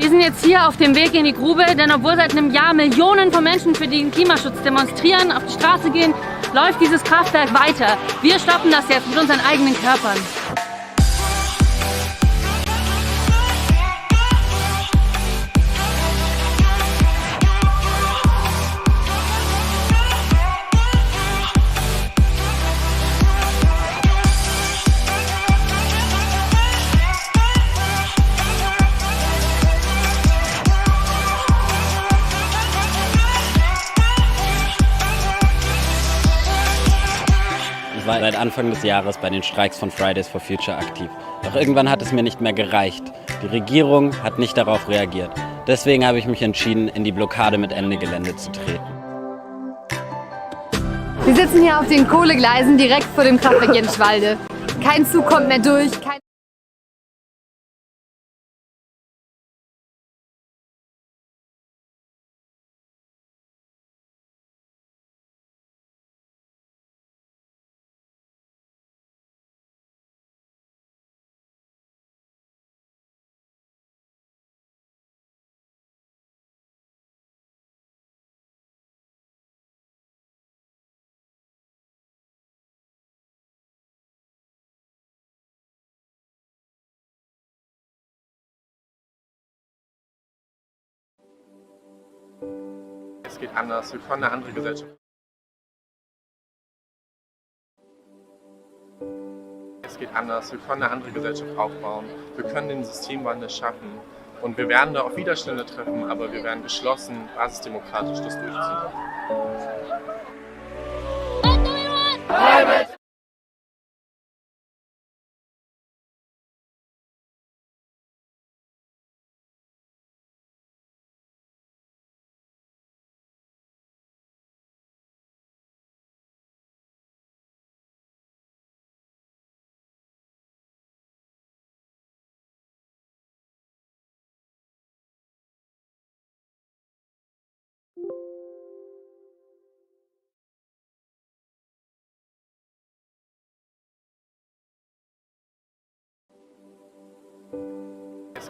Wir sind jetzt hier auf dem Weg in die Grube, denn obwohl seit einem Jahr Millionen von Menschen für den Klimaschutz demonstrieren, auf die Straße gehen, läuft dieses Kraftwerk weiter. Wir stoppen das jetzt mit unseren eigenen Körpern. Ich war seit Anfang des Jahres bei den Streiks von Fridays for Future aktiv. Doch irgendwann hat es mir nicht mehr gereicht. Die Regierung hat nicht darauf reagiert. Deswegen habe ich mich entschieden, in die Blockade mit Ende Gelände zu treten. Wir sitzen hier auf den Kohlegleisen direkt vor dem Kraftwerk Jenschwalde. Kein Zug kommt mehr durch. Es geht anders, wir können eine andere Gesellschaft. Es geht anders, wir können eine andere Gesellschaft aufbauen. Wir können den Systemwandel schaffen. Und wir werden da auf Widerstände treffen, aber wir werden geschlossen, basisdemokratisch das durchziehen.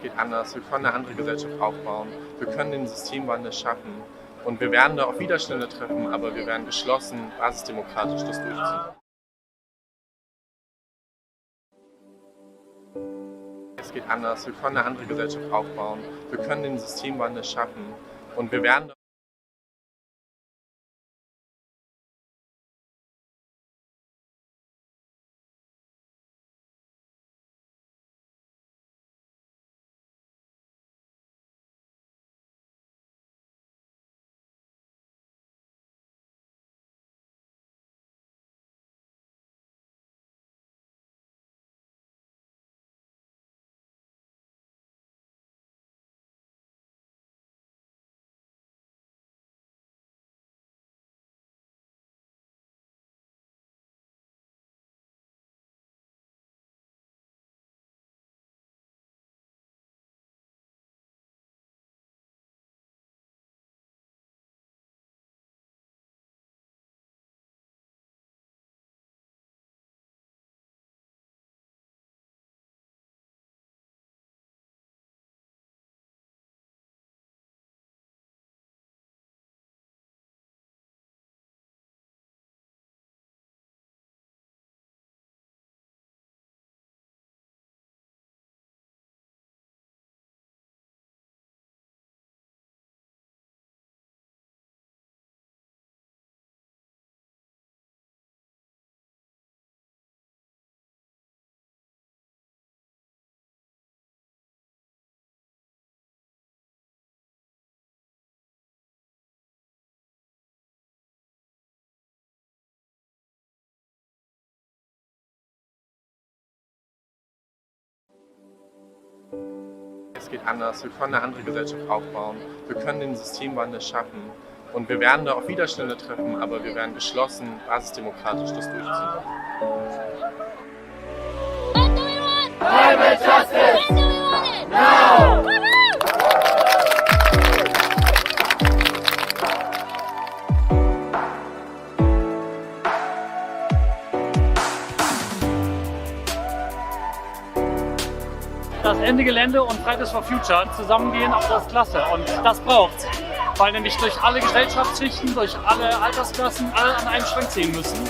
Es geht anders, wir können eine andere Gesellschaft aufbauen. Wir können den Systemwandel schaffen. Und wir werden da auf Widerstände treffen, aber wir werden geschlossen, basisdemokratisch das durchziehen. Es geht anders, wir können eine andere Gesellschaft aufbauen. Wir können den Systemwandel schaffen. Und wir werden Es geht anders, wir können eine andere Gesellschaft aufbauen. Wir können den Systemwandel schaffen. Und wir werden da auf Widerstände treffen, aber wir werden geschlossen, basisdemokratisch das durchziehen. When do we want climate justice? When do we want it? Now! dass Ende Gelände und Fridays for Future zusammengehen, auch das ist klasse. Und das braucht's. Weil nämlich durch alle Gesellschaftsschichten, durch alle Altersklassen, alle an einem Strang ziehen müssen.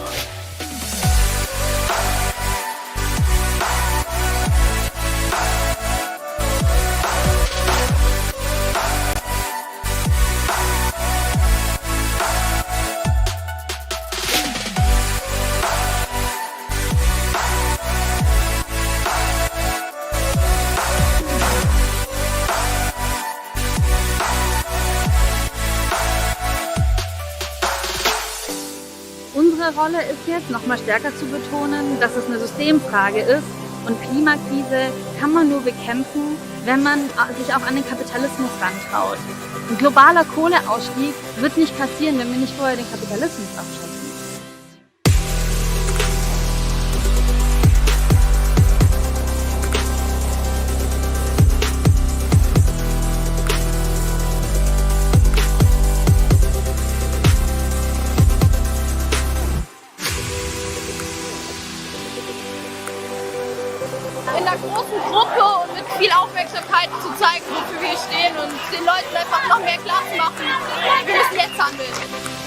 Unsere Rolle ist jetzt, nochmal stärker zu betonen, dass es eine Systemfrage ist und Klimakrise kann man nur bekämpfen, wenn man sich auch an den Kapitalismus rantraut. Ein globaler Kohleausstieg wird nicht passieren, wenn wir nicht vorher den Kapitalismus abschaffen. In einer großen Gruppe und mit viel Aufmerksamkeit zu zeigen, wofür wir stehen und den Leuten einfach noch mehr klar zu machen, wir müssen jetzt handeln.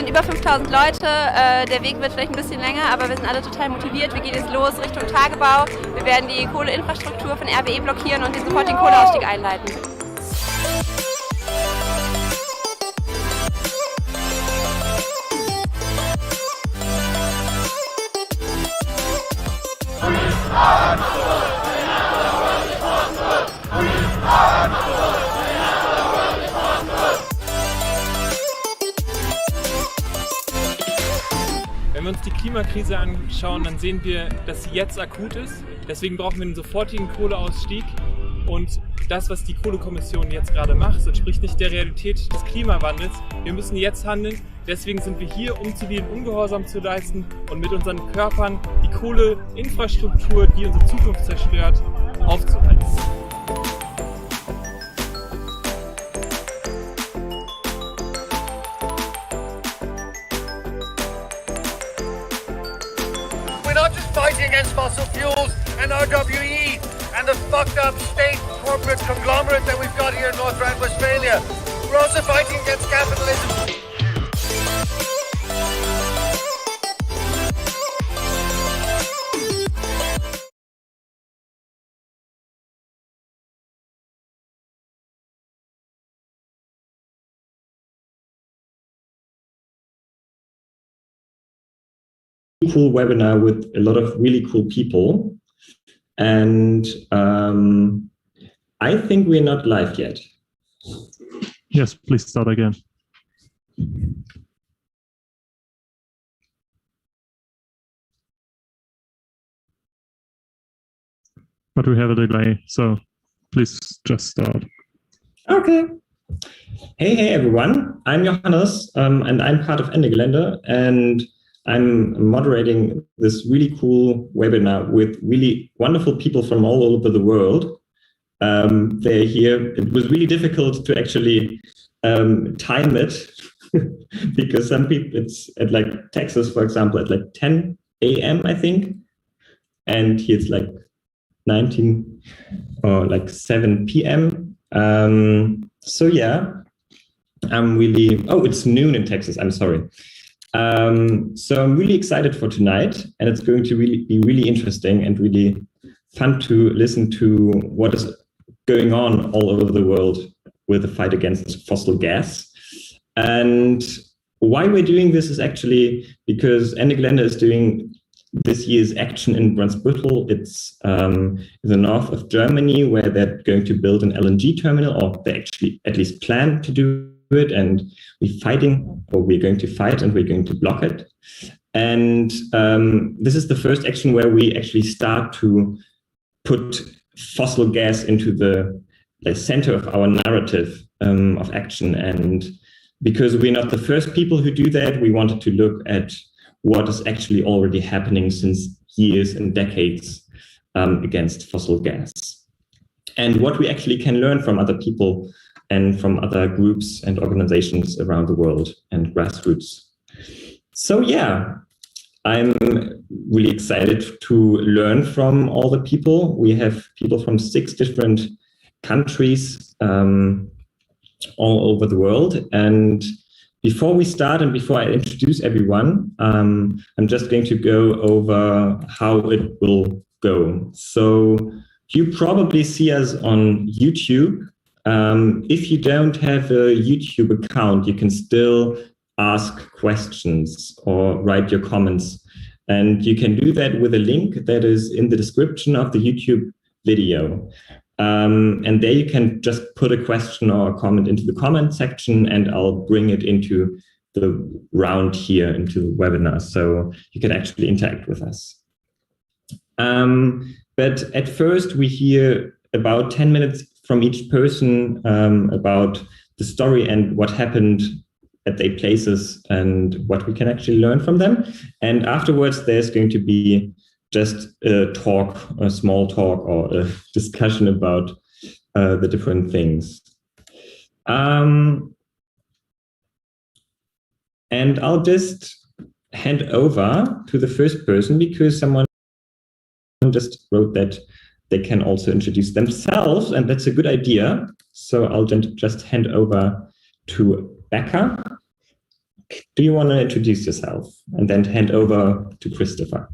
sind über 5000 Leute, der Weg wird vielleicht ein bisschen länger, aber wir sind alle total motiviert. Wir gehen jetzt los Richtung Tagebau. Wir werden die Kohleinfrastruktur von RWE blockieren und den sofortigen Kohleausstieg einleiten. Wenn wir uns die Klimakrise anschauen, dann sehen wir, dass sie jetzt akut ist. Deswegen brauchen wir einen sofortigen Kohleausstieg. Und das, was die Kohlekommission jetzt gerade macht, entspricht nicht der Realität des Klimawandels. Wir müssen jetzt handeln. Deswegen sind wir hier, um zivilen Ungehorsam zu leisten und mit unseren Körpern die Kohleinfrastruktur, die unsere Zukunft zerstört, aufzuhalten. We're not just fighting against fossil fuels and RWE and the fucked up state corporate conglomerate that we've got here in North Rhine-Westphalia. We're also fighting against capitalism. Cool webinar with a lot of really cool people, and I think we're not live yet. Yes, please start again. But we have a delay, so please just start. Okay. Hey everyone, I'm Johannes, and I'm part of Ende Gelände, and I'm moderating this really cool webinar with really wonderful people from all over the world. They're here. It was really difficult to actually time it because some people, it's at like Texas, for example, at like 10 a.m. I think, and here it's like 19 or like 7 p.m. So yeah, I'm really, oh, it's noon in Texas, I'm sorry. So I'm really excited for tonight, and it's going to be really interesting and really fun to listen to what is going on all over the world with the fight against fossil gas. And why we're doing this is actually because Ende Gelände is doing this year's action in Brunsbüttel. It's in the north of Germany, where they're going to build an LNG terminal, or they actually at least plan to do it, and we're going to fight and we're going to block it. And this is the first action where we actually start to put fossil gas into the center of our narrative of action. And because we're not the first people who do that, we wanted to look at what is actually already happening since years and decades against fossil gas, and what we actually can learn from other people and from other groups and organizations around the world and grassroots. So yeah, I'm really excited to learn from all the people. We have people from 6 different countries all over the world. And before we start and before I introduce everyone, I'm just going to go over how it will go. So you probably see us on YouTube. If you don't have a YouTube account, you can still ask questions or write your comments. And you can do that with a link that is in the description of the YouTube video. And there you can just put a question or a comment into the comment section, and I'll bring it into the round here, into the webinar, so you can actually interact with us. But at first, we hear about 10 minutes from each person about the story and what happened at their places and what we can actually learn from them. And afterwards, there's going to be just a talk, a small talk or a discussion about the different things. And I'll just hand over to the first person because someone just wrote that they can also introduce themselves, and that's a good idea. So I'll just hand over to Becka. do you want to introduce yourself and then hand over to Christoffer?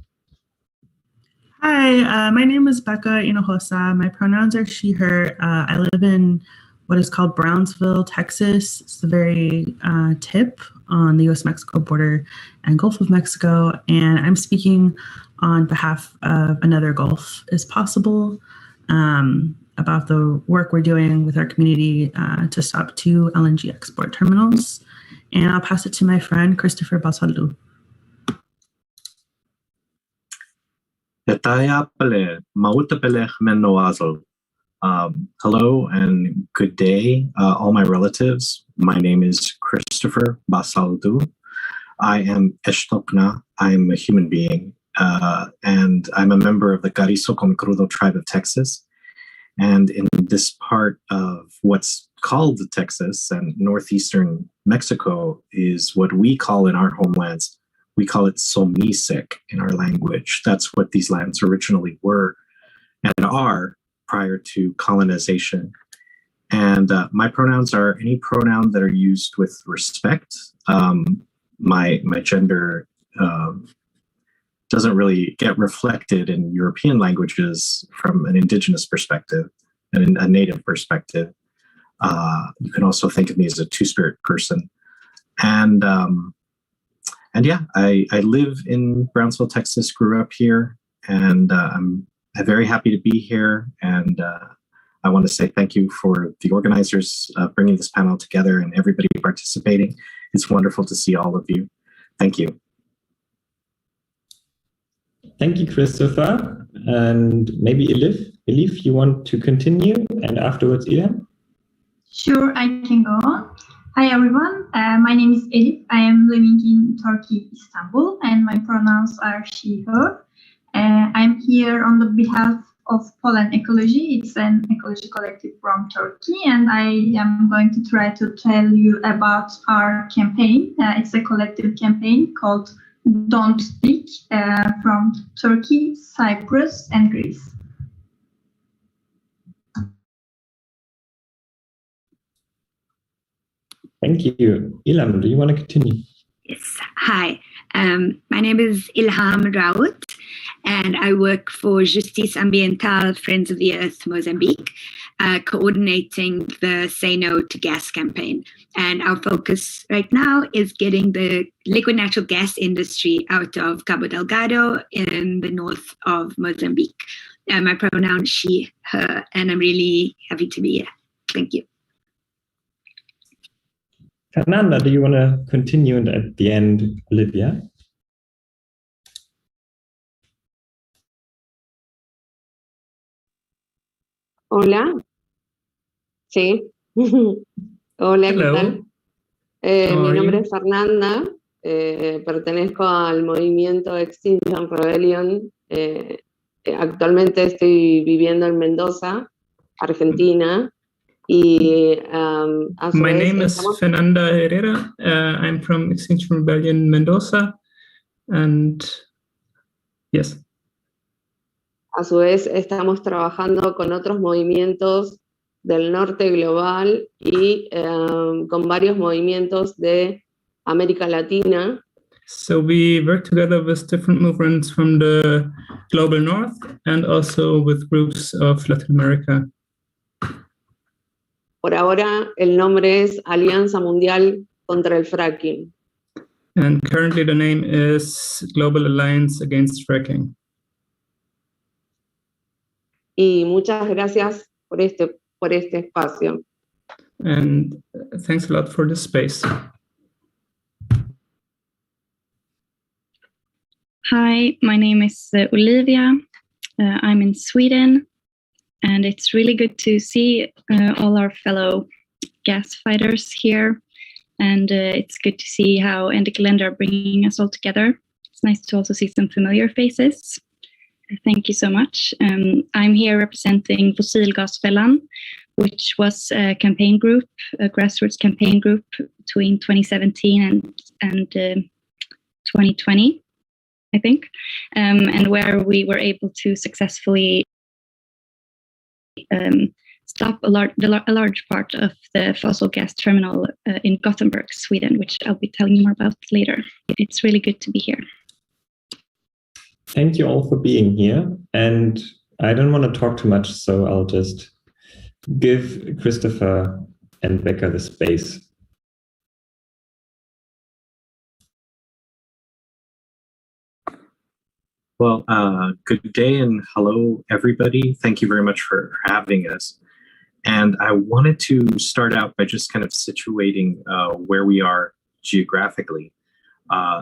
Hi, my name is Becka and Christoffer. My pronouns are she, her. I live in what is called Brownsville, Texas. It's the very tip on the U.S.-Mexico border and Gulf of Mexico. And I'm speaking on behalf of Another Gulf is Possible about the work we're doing with our community to stop 2 LNG export terminals. And I'll pass it to my friend, Christoffer Basaldu. Hello and good day, all my relatives. My name is Christoffer Basaldu. I am Eshtokna. I'm a human being, and I'm a member of the Carrizo Comecrudo tribe of Texas. And in this part of what's called Texas and northeastern Mexico is what we call in our homelands, we call it Somisek in our language. That's what these lands originally were and are prior to colonization. And my pronouns are any pronoun that are used with respect. My gender doesn't really get reflected in European languages from an indigenous perspective and a native perspective. You can also think of me as a two-spirit person. And yeah, I live in Brownsville, Texas, grew up here, and I'm very happy to be here. And I want to say thank you for the organizers bringing this panel together and everybody participating. It's wonderful to see all of you. Thank you. Thank you, Christoffer. And maybe Elif, you want to continue? And afterwards, Ilham? Sure, I can go on. Hi, everyone. My name is Elif. I am living in Turkey, Istanbul, and my pronouns are she, her. I'm here on the behalf of Poland Ecology. It's an ecology collective from Turkey, and I am going to try to tell you about our campaign. It's a collective campaign called Don't Speak from Turkey, Cyprus, and Greece. Thank you. Ilham, do you want to continue? Yes. Hi, my name is Ilham Raout, and I work for Justice Ambiental Friends of the Earth Mozambique, coordinating the Say No to Gas campaign. And our focus right now is getting the liquid natural gas industry out of Cabo Delgado in the north of Mozambique. My pronoun is she, her, and I'm really happy to be here. Thank you. Fernanda, do you want to continue? And at the end, Olivia? Hola. Sí. Hola, Hello. ¿qué tal? Mi nombre es Fernanda. Pertenezco al movimiento Extinction Rebellion. Actualmente estoy viviendo en Mendoza, Argentina. My name is Fernanda Herrera. I'm from Extinction Rebellion Mendoza, and yes. A su vez estamos trabajando con otros movimientos del norte global y con varios movimientos de América Latina. So we work together with different movements from the global north and also with groups of Latin America. Por ahora el nombre es Alianza Mundial contra el Fracking. And currently the name is Global Alliance Against Fracking. Y muchas gracias por este espacio. And thanks a lot for this space. Hi, my name is Olivia. I'm in Sweden. And it's really good to see all our fellow gas fighters here. And it's good to see how Endekalend are bringing us all together. It's nice to also see some familiar faces. Thank you so much. I'm here representing Fossilgasfällan, which was a campaign group, a grassroots campaign group between 2017 and 2020, I think, and where we were able to successfully stop a large part of the fossil gas terminal in Gothenburg, Sweden, which I'll be telling you more about later. It's really good to be here. Thank you all for being here. And I don't want to talk too much, so I'll just give Christoffer and Becca the space. Well, good day and hello, everybody. Thank you very much for having us. And I wanted to start out by just kind of situating where we are geographically.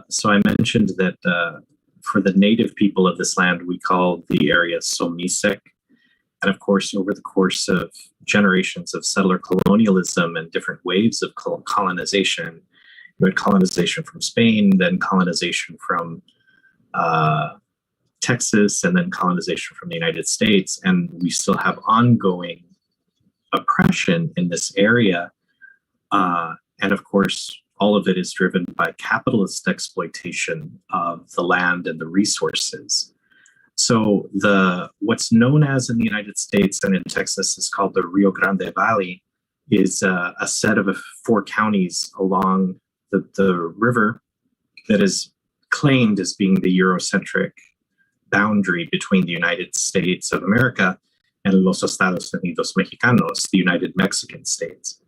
So I mentioned that for the native people of this land, we call the area Somisek. And of course, over the course of generations of settler colonialism and different waves of colonization, you had colonization from Spain, then colonization from Texas, and then colonization from the United States. And we still have ongoing oppression in this area. And of course, all of it is driven by capitalist exploitation of the land and the resources. So what's known as in the United States and in Texas is called the Rio Grande Valley, is a set of 4 counties along the river that is claimed as being the Eurocentric boundary between the United States of America and Los Estados Unidos Mexicanos, the United Mexican States.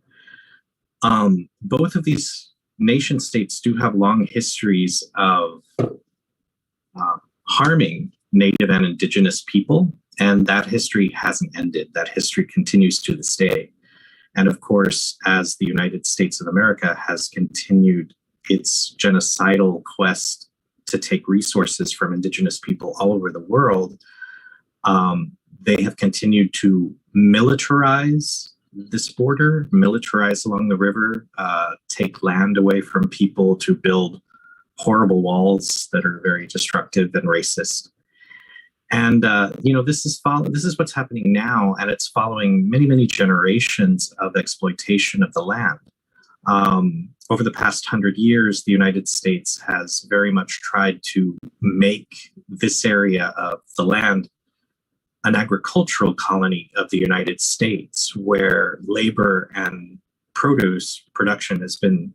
Both of these nation states do have long histories of harming Native and Indigenous people, and that history hasn't ended. That history continues to this day. And of course, as the United States of America has continued its genocidal quest to take resources from Indigenous people all over the world, they have continued to militarize this border, militarize along the river, take land away from people to build horrible walls that are very destructive and racist. And this is what's happening now, and it's following many, many generations of exploitation of the land. Over the past 100 years, the United States has very much tried to make this area of the land an agricultural colony of the United States, where labor and produce production has been,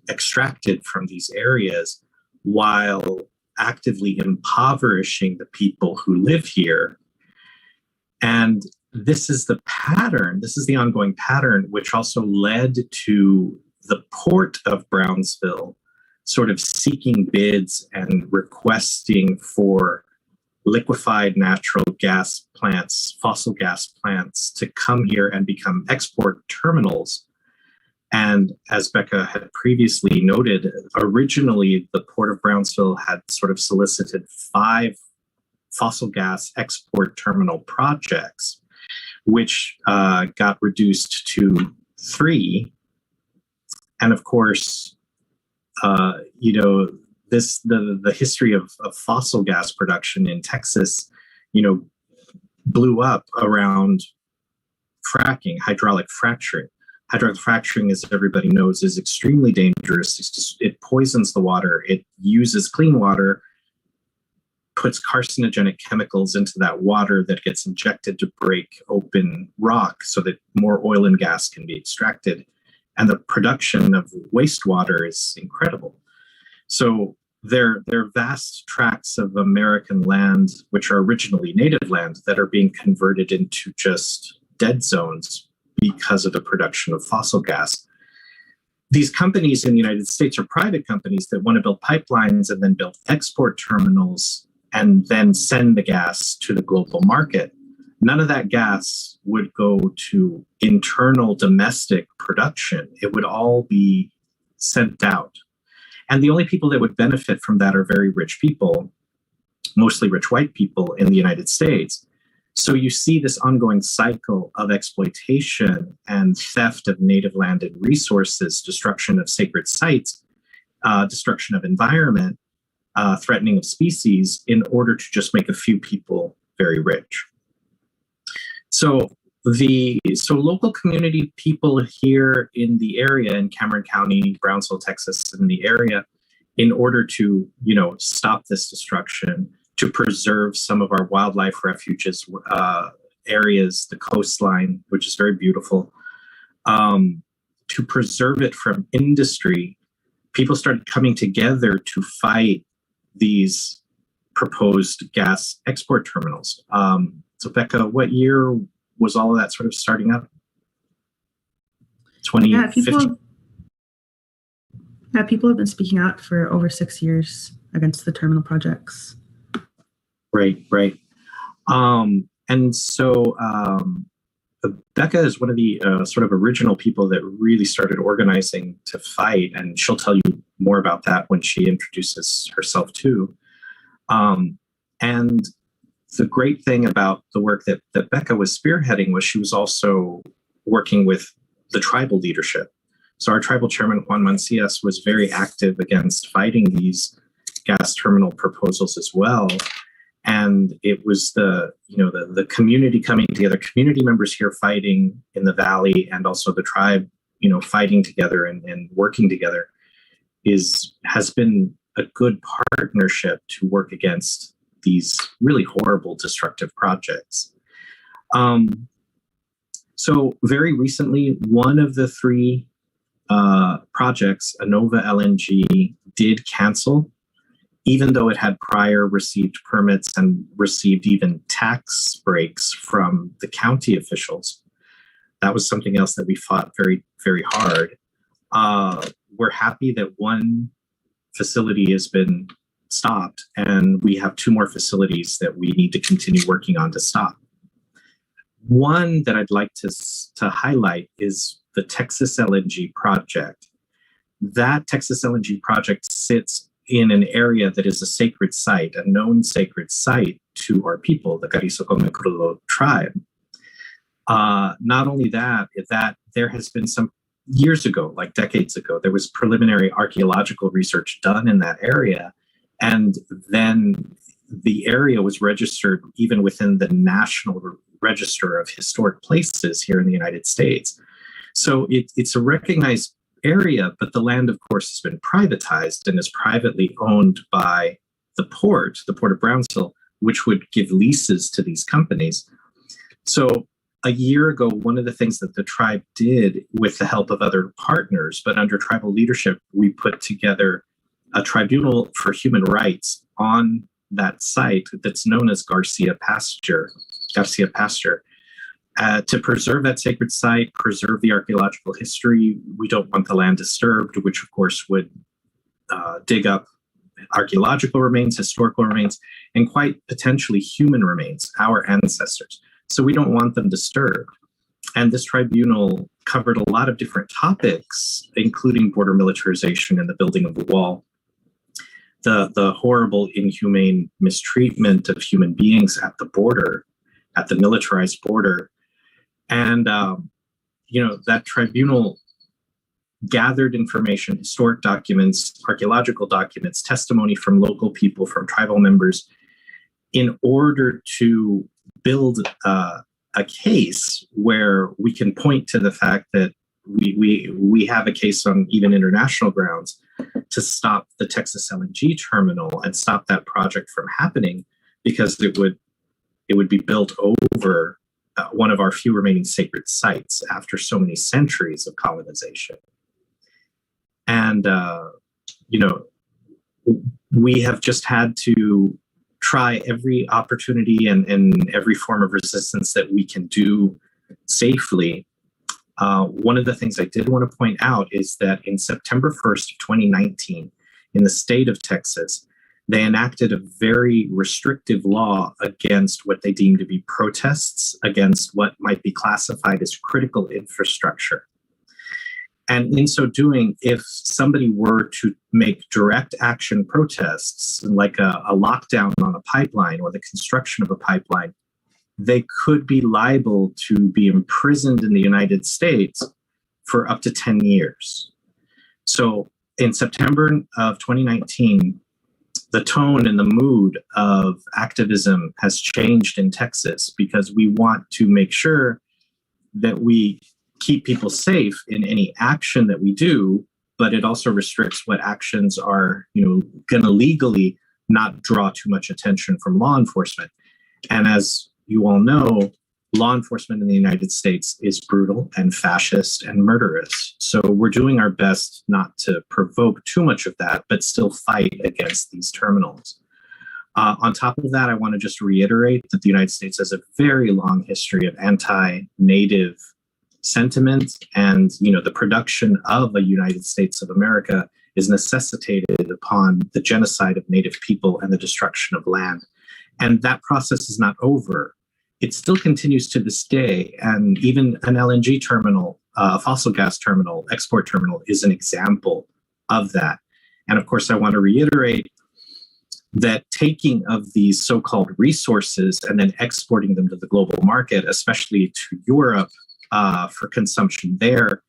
extracted from these areas while actively impoverishing the people who live here. And this is the pattern, this is the ongoing pattern, which also led to the port of Brownsville sort of seeking bids and requesting for liquefied natural gas plants, fossil gas plants, to come here and become export terminals. And as Becca had previously noted, originally the Port of Brownsville had sort of solicited 5 fossil gas export terminal projects, which got reduced to 3. And of course, the history of fossil gas production in Texas, blew up around fracking, hydraulic fracturing. Hydraulic fracturing, as everybody knows, is extremely dangerous. It poisons the water. It uses clean water, puts carcinogenic chemicals into that water that gets injected to break open rock so that more oil and gas can be extracted. And the production of wastewater is incredible. So there are vast tracts of American land, which are originally native land, that are being converted into just dead zones because of the production of fossil gas. These companies in the United States are private companies that want to build pipelines and then build export terminals and then send the gas to the global market. None of that gas would go to internal domestic production. It would all be sent out. And the only people that would benefit from that are very rich people, mostly rich white people in the United States. So you see this ongoing cycle of exploitation and theft of native land and resources, destruction of sacred sites, destruction of environment, threatening of species, in order to just make a few people very rich. So local community people here in the area, in Cameron County, Brownsville, Texas, in the area, in order to, stop this destruction, to preserve some of our wildlife refuges areas, the coastline, which is very beautiful. To preserve it from industry, people started coming together to fight these proposed gas export terminals. So Becca, what year was all of that sort of starting up? 2015? People have been speaking out for over 6 years against the terminal projects. Right. And so Becca is one of the sort of original people that really started organizing to fight, and she'll tell you more about that when she introduces herself too. And the great thing about the work that Becca was spearheading was she was also working with the tribal leadership. So our tribal chairman, Juan Mancias, was very active against fighting these gas terminal proposals as well. And it was the community coming together, community members here fighting in the valley, and also the tribe, fighting together and working together has been a good partnership to work against these really horrible, destructive projects. So very recently, one of the three projects, Anova LNG, did cancel, even though it had prior received permits and received even tax breaks from the county officials. That was something else that we fought very, very hard. We're happy that one facility has been stopped, and we have two more facilities that we need to continue working on to stop. One that I'd like to highlight is the Texas LNG project. That Texas LNG project sits in an area that is a sacred site, a known sacred site to our people, the Carrizo-Comecrudo tribe. Not only that there has been some years ago, like decades ago, there was preliminary archaeological research done in that area. And then the area was registered even within the National Register of Historic Places here in the United States. So it's a recognized area, but the land, of course, has been privatized and is privately owned by the port of Brunsbüttel, which would give leases to these companies. So a year ago, one of the things that the tribe did with the help of other partners, but under tribal leadership, we put together a tribunal for human rights on that site that's known as Garcia Pasture, to preserve that sacred site, preserve the archaeological history. We don't want the land disturbed, which of course would dig up archaeological remains, historical remains, and quite potentially human remains, our ancestors. So we don't want them disturbed. And this tribunal covered a lot of different topics, including border militarization and the building of the wall, the horrible, inhumane mistreatment of human beings at the border, at the militarized border. And, that tribunal gathered information, historic documents, archaeological documents, testimony from local people, from tribal members, in order to build a case where we can point to the fact that we have a case on even international grounds to stop the Texas LNG terminal and stop that project from happening, because it would be built over one of our few remaining sacred sites after so many centuries of colonization. And, we have just had to try every opportunity and every form of resistance that we can do safely. One of the things I did want to point out is that in September 1st of 2019, in the state of Texas, they enacted a very restrictive law against what they deemed to be protests against what might be classified as critical infrastructure. And in so doing, if somebody were to make direct action protests, like a lockdown on a pipeline or the construction of a pipeline, they could be liable to be imprisoned in the United States for up to 10 years. So in September of 2019, the tone and the mood of activism has changed in Texas, because we want to make sure that we keep people safe in any action that we do, but it also restricts what actions are, going to legally not draw too much attention from law enforcement. And as you all know, law enforcement in the United States is brutal and fascist and murderous. So we're doing our best not to provoke too much of that, but still fight against these terminals. On top of that, I want to just reiterate that the United States has a very long history of anti-native sentiment, and the production of a United States of America is necessitated upon the genocide of Native people and the destruction of land. And that process is not over. It still continues to this day, and even an LNG terminal, a fossil gas terminal, export terminal, is an example of that. And of course, I want to reiterate that taking of these so-called resources and then exporting them to the global market, especially to Europe for consumption there,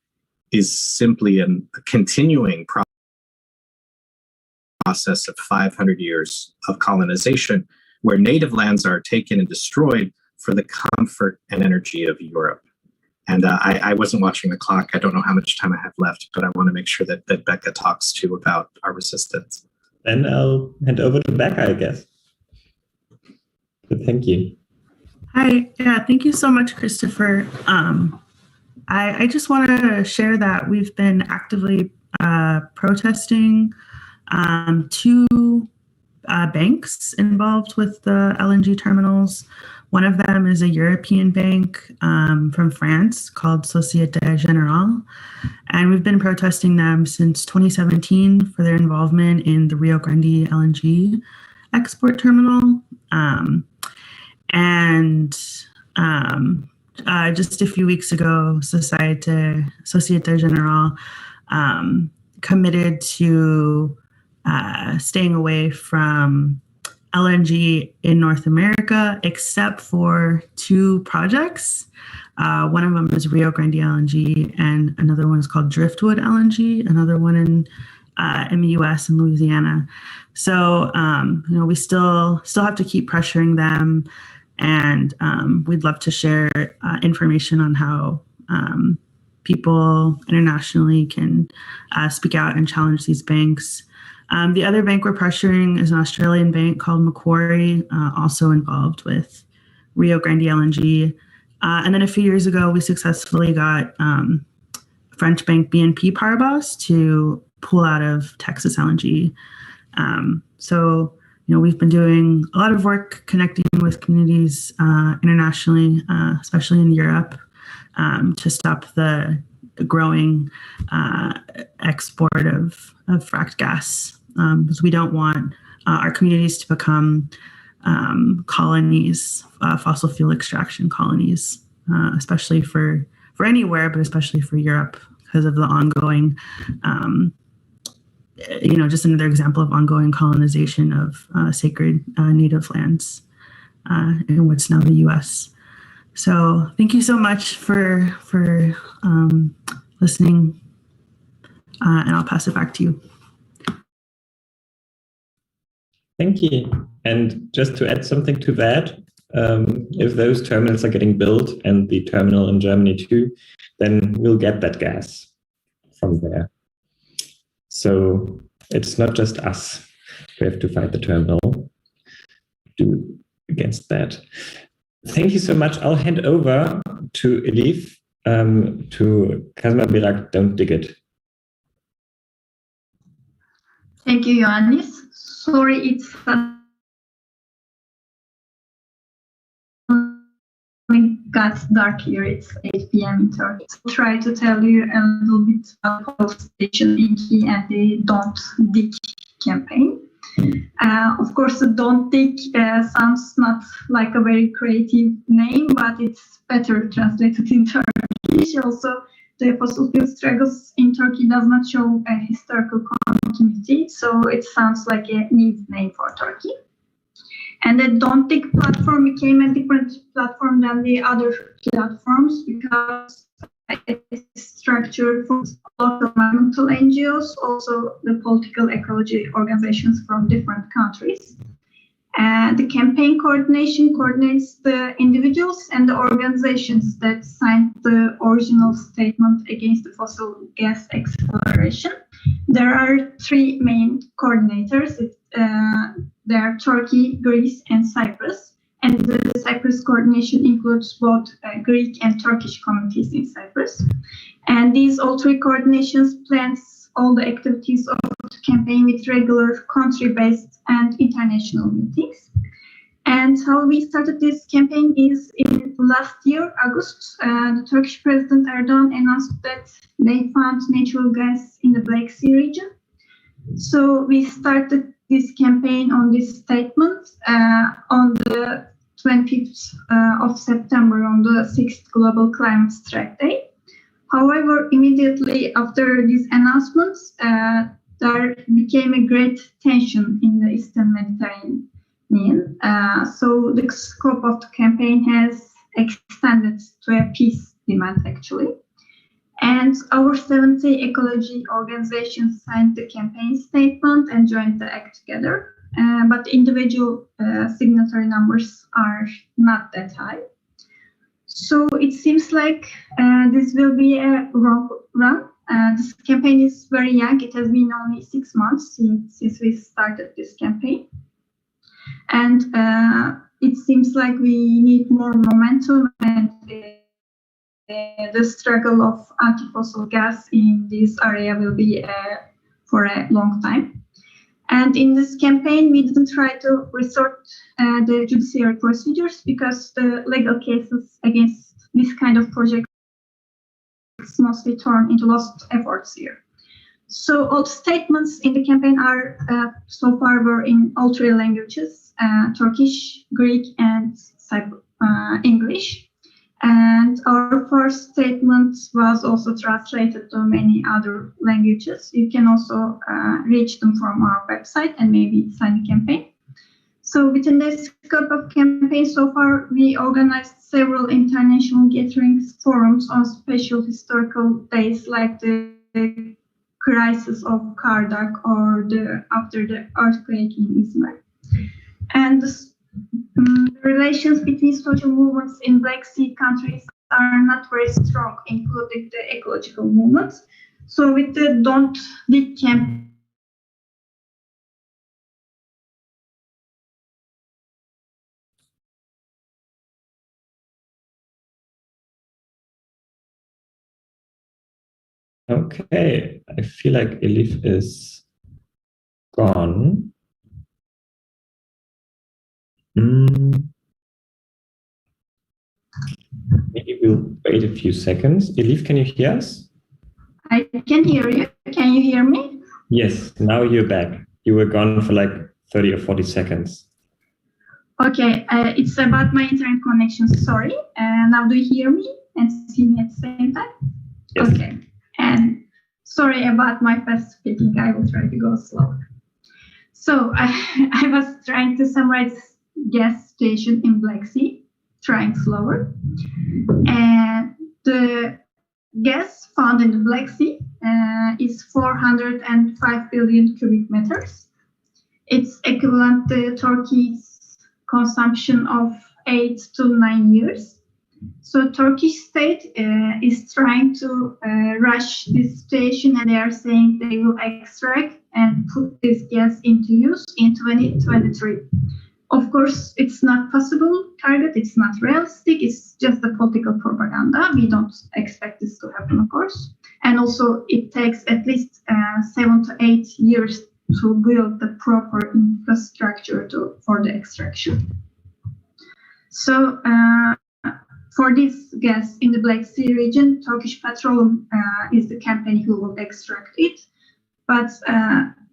is simply a continuing process of 500 years of colonization, where native lands are taken and destroyed for the comfort and energy of Europe. And I wasn't watching the clock. I don't know how much time I have left, but I want to make sure that Becca talks too about our resistance. Then I'll hand over to Becca, I guess. But thank you. Hi, yeah, thank you so much, Christopher. I just want to share that we've been actively protesting two banks involved with the LNG terminals. One of them is a European bank from France called Société Générale, and we've been protesting them since 2017 for their involvement in the Rio Grande LNG export terminal. Just a few weeks ago, Société Générale committed to staying away from LNG in North America, except for two projects. One of them is Rio Grande LNG, and another one is called Driftwood LNG, another one in the U.S. and Louisiana. So, we still have to keep pressuring them, and we'd love to share information on how people internationally can speak out and challenge these banks. The other bank we're pressuring is an Australian bank called Macquarie, also involved with Rio Grande LNG. And then a few years ago, we successfully got French bank BNP Paribas to pull out of Texas LNG. We've been doing a lot of work connecting with communities internationally, especially in Europe, to stop the growing export of fracked gas, because we don't want our communities to become colonies, fossil fuel extraction colonies, especially for anywhere, but especially for Europe, because of the ongoing, just another example of ongoing colonization of sacred native lands in what's now the U.S. So thank you so much for listening, and I'll pass it back to you. Thank you. And just to add something to that, if those terminals are getting built, and the terminal in Germany too, then we'll get that gas from there. So it's not just us who have to fight the terminal against that. Thank you so much. I'll hand over to Elif, to Kazma Birak, Don't Dig It. Thank you, Ioannis. Sorry, it's got dark here. It's 8 p.m. in Turkey. I'll try to tell you a little bit about Station Inky and the Don't Dig campaign. Of course, the Don't Dig sounds not like a very creative name, but it's better translated in Turkish. Also, the fossil fuel struggles in Turkey does not show a historical continuity, so it sounds like a neat name for Turkey. And the Don't Dig platform became a different platform than the other platforms because it's structured from local environmental NGOs, also the political ecology organizations from different countries. The campaign coordinates the individuals and the organizations that signed the original statement against the fossil gas exploration. There are three main coordinators. They are Turkey, Greece, and Cyprus. and the Cyprus coordination includes both Greek and Turkish communities in Cyprus. And these all three coordinations plans all the activities of the campaign with regular country-based and international meetings. And how we started this campaign is in last year, August, the Turkish President Erdogan announced that they found natural gas in the Black Sea region. So we started this campaign on this statement on the 25th of September, on the 6th Global Climate Strike Day. However, immediately after these announcements, there became a great tension in the Eastern Mediterranean. So the scope of the campaign has extended to a peace demand, actually. And our 70 ecology organizations signed the campaign statement and joined the act together. But individual signatory numbers are not that high. So it seems like this will be a long run. This campaign is very young. It has been only 6 months since we started this campaign. And it seems like we need more momentum, and the struggle of anti-fossil gas in this area will be for a long time. And in this campaign, we didn't try to resort the judiciary procedures because the legal cases against this kind of project mostly turn into lost efforts here. So all statements in the campaign are so far were in all three languages, Turkish, Greek, and English. And our first statement was also translated to many other languages. You can also reach them from our website and maybe sign the campaign. So within the scope of campaign so far, we organized several international gatherings, forums on special historical days like the crisis of Kardak or after the earthquake in Izmir. And the relations between social movements in Black Sea countries are not very strong, including the ecological movements. So with the Don't Dig campaign, Okay, I feel like Elif is gone. Maybe we'll wait a few seconds. Elif, can you hear us? I can hear you. Can you hear me? Yes, now you're back. You were gone for like 30 or 40 seconds. Okay, it's about my internet connection, sorry. Now do you hear me and see me at the same time? Yes. Okay, and sorry about my fast speaking, I will try to go slower. So I was trying to summarize gas station in Black Sea, trying slower. And the gas found in the Black Sea is 405 billion cubic meters. It's equivalent to Turkey's consumption of 8 to 9 years. So Turkish state is trying to rush this station, and they are saying they will extract and put this gas into use in 2023. Of course, it's not possible target, it's not realistic, it's just a political propaganda. We don't expect this to happen, of course. And also it takes at least 7 to 8 years to build the proper infrastructure for the extraction. So for this gas in the Black Sea region, Turkish Petroleum is the company who will extract it, but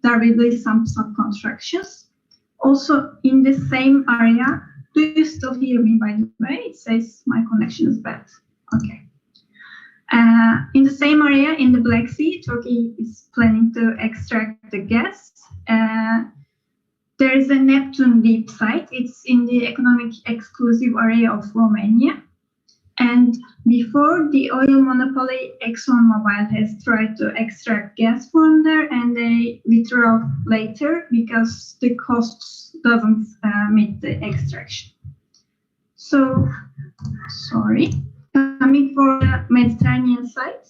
there will be some subcontractions. Also in the same area, do you still hear me, by the way? It says my connection is bad. Okay. In the same area in the Black Sea, Turkey is planning to extract the gas. There is a Neptune deep site. It's in the economic exclusive area of Romania. And before, the oil monopoly ExxonMobil has tried to extract gas from there, and they withdraw later because the costs doesn't meet the extraction. So, sorry. Coming from the Mediterranean side,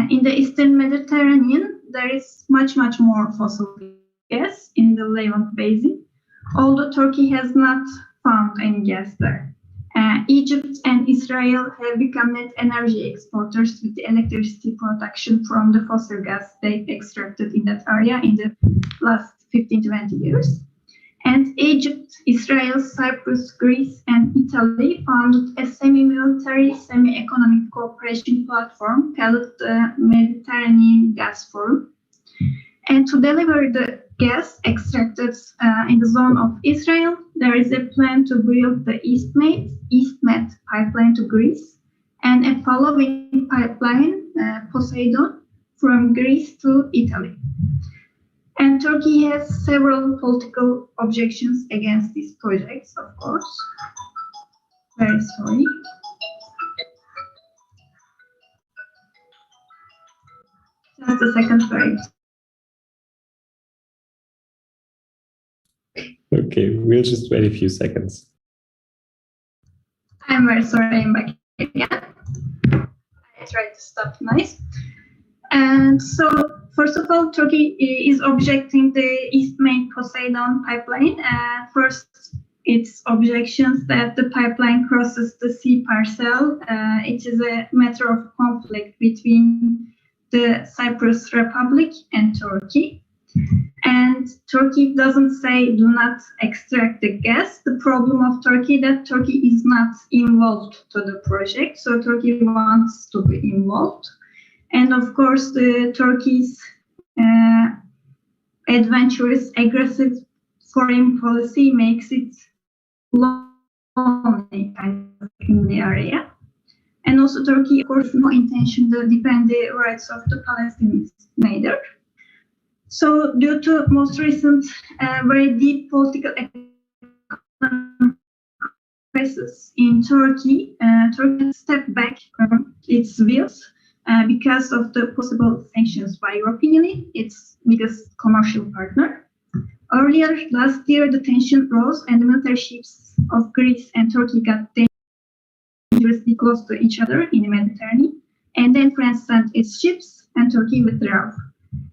in the Eastern Mediterranean, there is much more fossil gas in the Levant Basin. Although Turkey has not found any gas there. Egypt and Israel have become net energy exporters with the electricity production from the fossil gas they extracted in that area in the last 15-20 years. And Egypt, Israel, Cyprus, Greece, and Italy founded a semi-military, semi-economic cooperation platform called the Mediterranean Gas Forum. And to deliver the gas extracted in the zone of Israel, there is a plan to build the EastMed pipeline to Greece and a following pipeline, Poseidon, from Greece to Italy. And Turkey has several political objections against these projects, of course. Very sorry. Just a second, sorry. Okay, we'll just wait a few seconds. I'm very sorry, I'm back again. I tried to stop noise. And so, first of all, Turkey is objecting the EastMed Poseidon pipeline. First, its objections that the pipeline crosses the sea parcel. It is a matter of conflict between the Cyprus Republic and Turkey. And Turkey doesn't say do not extract the gas. The problem of Turkey that Turkey is not involved to the project. So Turkey wants to be involved. And of course, the Turkey's adventurous, aggressive foreign policy makes it lonely kind of in the area. And also Turkey, of course, no intention to defend the rights of the Palestinians neither. So due to most recent very deep political crisis in Turkey, Turkey stepped back from its views because of the possible sanctions by European Union, its biggest commercial partner. Earlier last year, the tension rose and the military ships of Greece and Turkey got dangerously close to each other in the Mediterranean. And then France sent its ships and Turkey withdrew.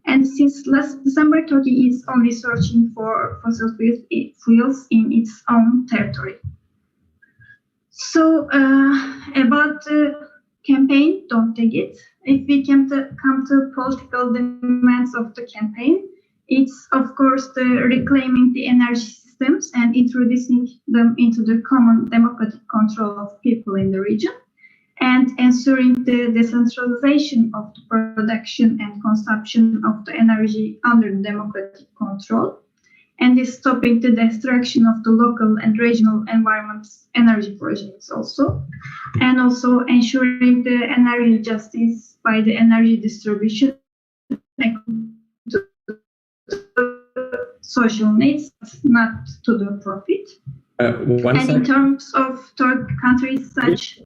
And since last December, Turkey is only searching for fossil fuels in its own territory. So about the campaign, don't take it. If we come to political demands of the campaign, it's of course the reclaiming the energy systems and introducing them into the common democratic control of people in the region, and ensuring the decentralization of the production and consumption of the energy under democratic control, and is stopping the destruction of the local and regional environments energy projects also, and also ensuring the energy justice by the energy distribution to social needs, not to the profit. And in terms of countries such,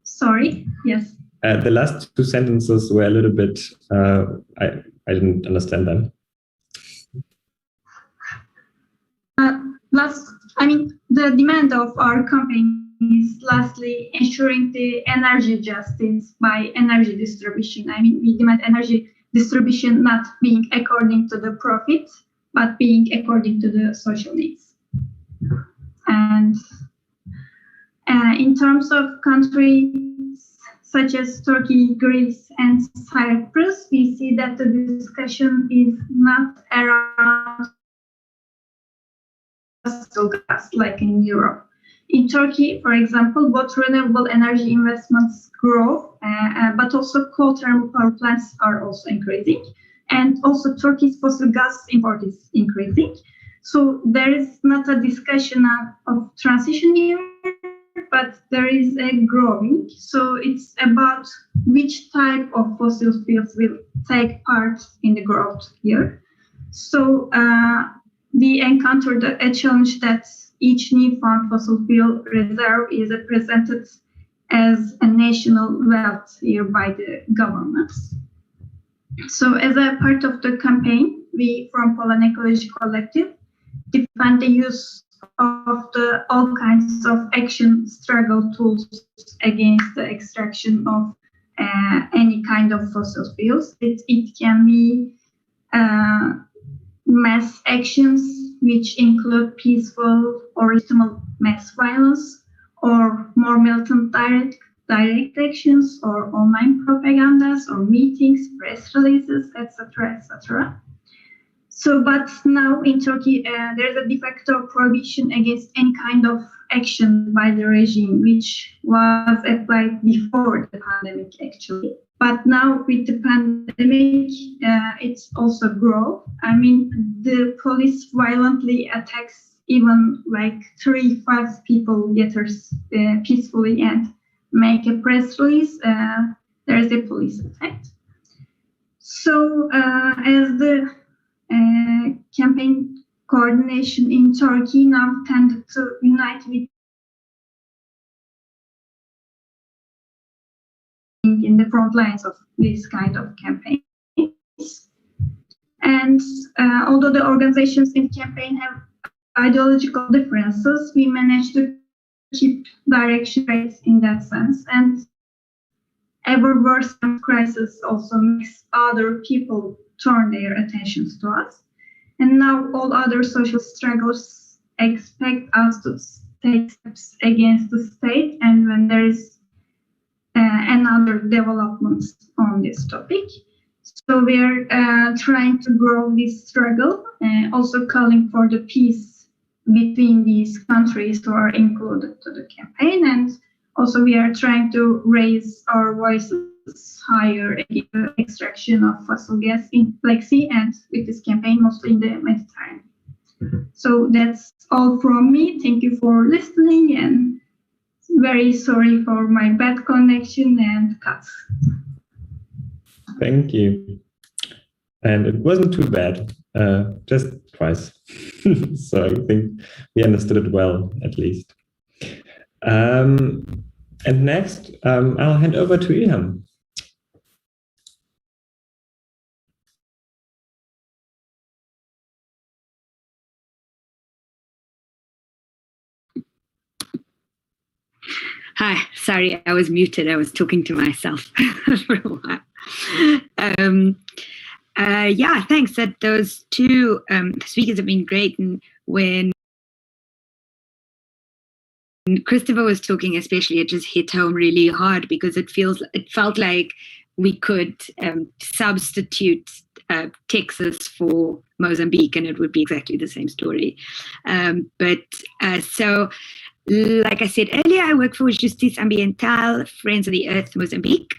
sorry, yes. The last two sentences were a little bit, I didn't understand them. The demand of our campaign is lastly ensuring the energy justice by energy distribution. We demand energy distribution not being according to the profit, but being according to the social needs. And in terms of countries such as Turkey, Greece, and Cyprus, we see that the discussion is not around fossil gas like in Europe. In Turkey, for example, both renewable energy investments grow, but also coal thermal power plants are also increasing. And also Turkey's fossil gas import is increasing. So there is not a discussion of transition here, but there is a growing. So it's about which type of fossil fuels will take part in the growth here. So we encountered a challenge that each new found fossil fuel reserve is presented as a national wealth here by the governments. So as a part of the campaign, we from Poland Ecology Collective defend the use of all kinds of action struggle tools against the extraction of any kind of fossil fuels. It can be mass actions which include peaceful or mass violence or more militant direct actions or online propagandas or meetings, press releases, etc., etc. So, but now in Turkey, there's a de facto prohibition against any kind of action by the regime, which was applied before the pandemic, actually. But now with the pandemic, it's also grow. I mean, the police violently attacks even like 3-5 people gathers peacefully and make a press release. There is a police attack. So, as the campaign coordination in Turkey now tended to unite with in the front lines of this kind of campaigns. And although the organizations in campaign have ideological differences, we managed to keep direction rates in that sense. And ever worse crisis also makes other people turn their attentions to us. And now all other social struggles expect us to take steps against the state, and when there is another developments on this topic. So we're trying to grow this struggle, also calling for the peace between these countries who are included to the campaign. And also we are trying to raise our voices higher against the extraction of fossil gas in Black Sea and with this campaign mostly in the Mediterranean. So that's all from me. Thank you for listening, and very sorry for my bad connection and cuts. Thank you. And it wasn't too bad, just twice. So I think we understood it well, at least. And next, I'll hand over to Ilham. Hi, sorry, I was muted. I was talking to myself for a while. Yeah, thanks. Those two speakers have been great. And when Christoffer was talking, especially, it just hit home really hard because it felt like we could substitute Texas for Mozambique, and it would be exactly the same story. So, like I said earlier, I work for Justice Ambiental, Friends of the Earth Mozambique,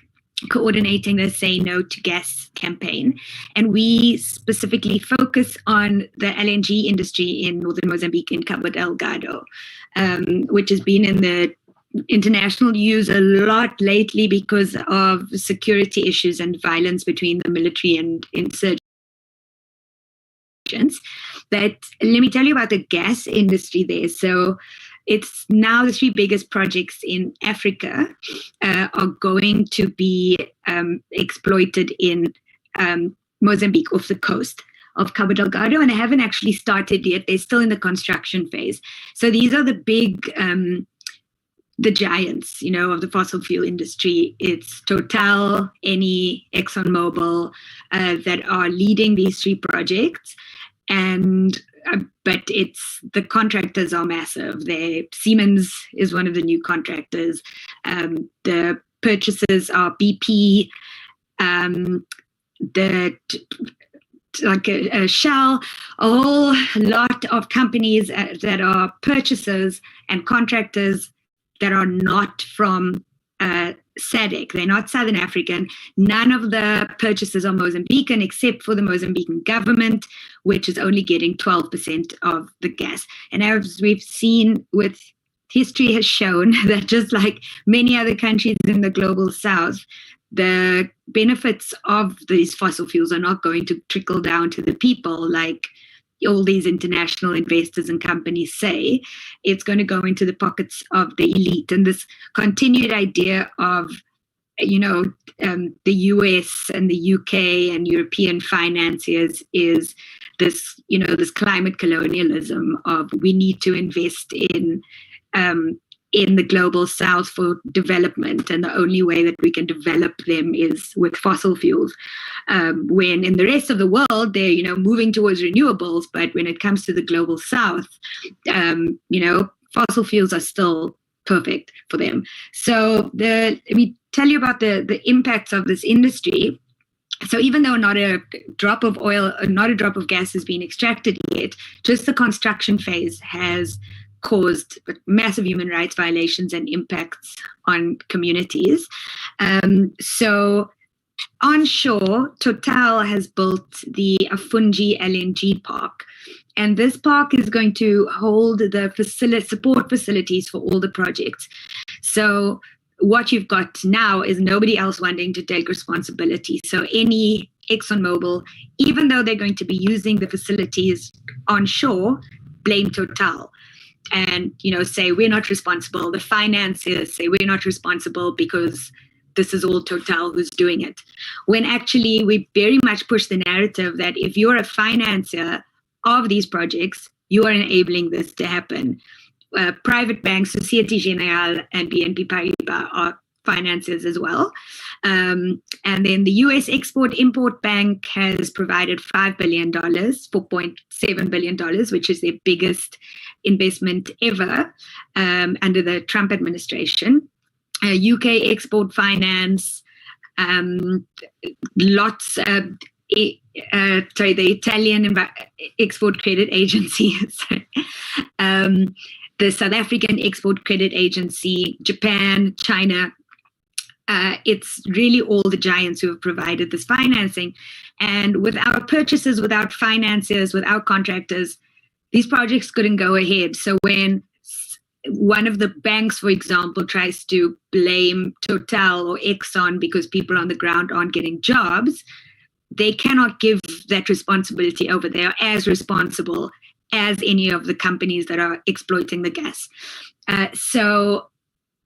coordinating the Say No to Gas campaign. And we specifically focus on the LNG industry in northern Mozambique in Cabo Delgado, which has been in the international news a lot lately because of security issues and violence between the military and insurgents. But let me tell you about the gas industry there. So it's now the 3 biggest projects in Africa are going to be exploited in Mozambique off the coast of Cabo Delgado, and they haven't actually started yet. They're still in the construction phase. So these are the big, the giants, of the fossil fuel industry. It's Total, Eni, ExxonMobil that are leading these 3 projects. And but the contractors are massive. Siemens is one of the new contractors. The purchasers are BP, Shell, a whole lot of companies that are purchasers and contractors that are not from SADC. They're not Southern African. None of the purchases are Mozambican except for the Mozambican government, which is only getting 12% of the gas. And as we've seen with history has shown that just like many other countries in the global south, the benefits of these fossil fuels are not going to trickle down to the people like all these international investors and companies say. It's going to go into the pockets of the elite. And this continued idea of, the US and the UK and European financiers is this, this climate colonialism of we need to invest in the global south for development, and the only way that we can develop them is with fossil fuels. When in the rest of the world they're moving towards renewables, but when it comes to the global south, fossil fuels are still perfect for them. So let me tell you about the impacts of this industry. So even though not a drop of oil, not a drop of gas has been extracted yet, just the construction phase has caused massive human rights violations and impacts on communities. So onshore, Total has built the Afungi LNG park. And this park is going to hold the support facilities for all the projects. So what you've got now is nobody else wanting to take responsibility. So any ExxonMobil, even though they're going to be using the facilities onshore, blame Total. And, say we're not responsible. The financiers say we're not responsible because this is all Total who's doing it. When actually we very much push the narrative that if you're a financier of these projects, you are enabling this to happen. Private banks, Societe Generale and BNP Paribas are financiers as well. And then the US Export-Import Bank has provided $5 billion, $4.7 billion, which is their biggest investment ever under the Trump administration. UK Export Finance, the Italian Export Credit Agency, the South African Export Credit Agency, Japan, China. It's really all the giants who have provided this financing. And without purchases, without financiers, without contractors, these projects couldn't go ahead. So when one of the banks, for example, tries to blame Total or Exxon because people on the ground aren't getting jobs, they cannot give that responsibility over. They are as responsible as any of the companies that are exploiting the gas. So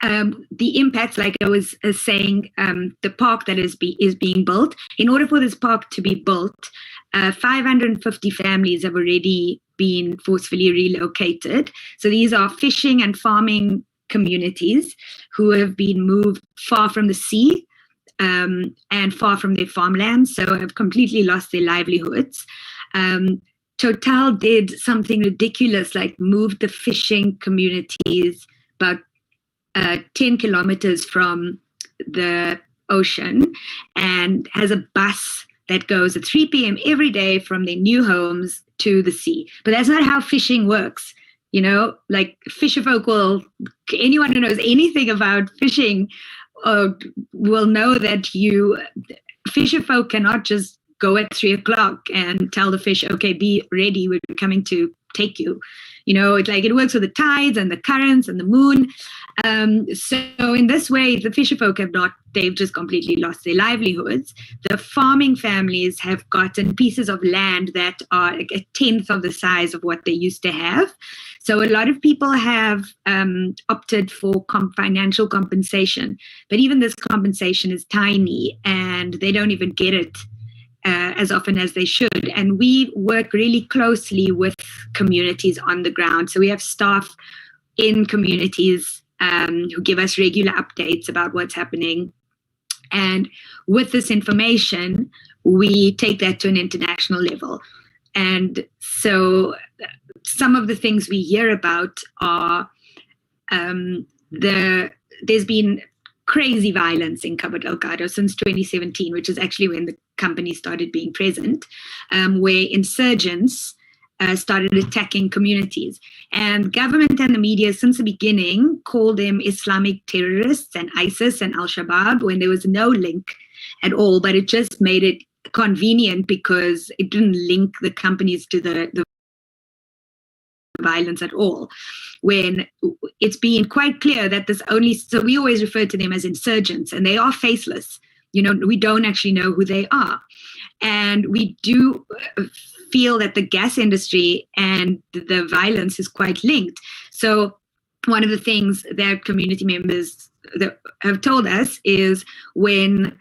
the impacts, like I was saying, the park that is being built, in order for this park to be built, 550 families have already been forcefully relocated. So these are fishing and farming communities who have been moved far from the sea and far from their farmlands, so have completely lost their livelihoods. Total did something ridiculous, like moved the fishing communities about 10 kilometers from the ocean and has a bus that goes at 3 p.m. every day from their new homes to the sea. But that's not how fishing works. Like fisherfolk anyone who knows anything about fishing will know that fisherfolk cannot just go at 3 o'clock and tell the fish, okay, be ready, we're coming to take you. It works with the tides and the currents and the moon. So in this way, the fisherfolk they've just completely lost their livelihoods. The farming families have gotten pieces of land that are like a tenth of the size of what they used to have. So a lot of people have opted for financial compensation, but even this compensation is tiny and they don't even get it as often as they should. And we work really closely with communities on the ground. So we have staff in communities who give us regular updates about what's happening. And with this information, we take that to an international level. And so some of the things we hear about are there's been crazy violence in Cabo Delgado since 2017, which is actually when the company started being present, where insurgents started attacking communities. And government and the media since the beginning called them Islamic terrorists and ISIS and Al-Shabaab when there was no link at all, but it just made it convenient because it didn't link the companies to the violence at all, when it's been quite clear that so we always refer to them as insurgents, and they are faceless. We don't actually know who they are. And we do feel that the gas industry and the violence is quite linked. So one of the things that community members that have told us is when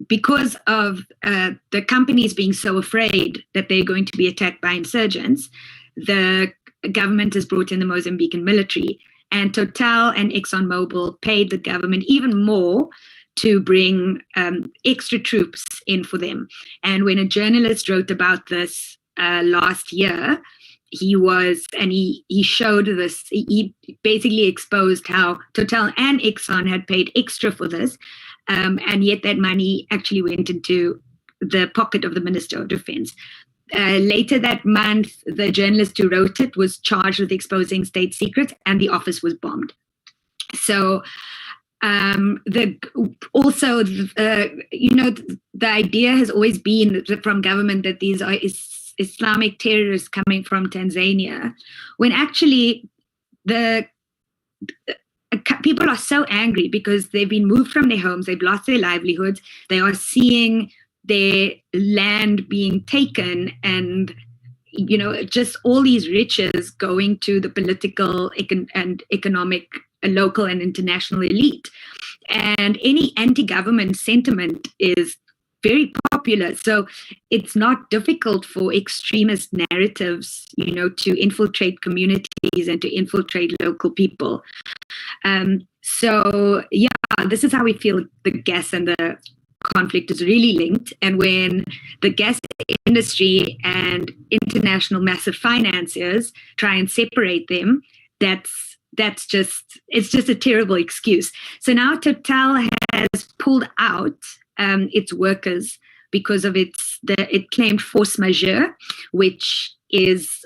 because of the companies being so afraid that they're going to be attacked by insurgents, the government has brought in the Mozambican military, and Total and ExxonMobil paid the government even more to bring extra troops in for them. And when a journalist wrote about this last year, he showed this, he basically exposed how Total and Exxon had paid extra for this, and yet that money actually went into the pocket of the Minister of Defense. Later that month, the journalist who wrote it was charged with exposing state secrets, and the office was bombed. So the idea has always been from government that these are Islamic terrorists coming from Tanzania, when actually the people are so angry because they've been moved from their homes, they've lost their livelihoods, they are seeing their land being taken, and just all these riches going to the political and economic local and international elite. And any anti-government sentiment is very popular. So it's not difficult for extremist narratives, to infiltrate communities and to infiltrate local people. So this is how we feel the gas and the conflict is really linked. And when the gas industry and international massive financiers try and separate them, it's just a terrible excuse. So now Total has pulled out its workers because of it claimed force majeure, which is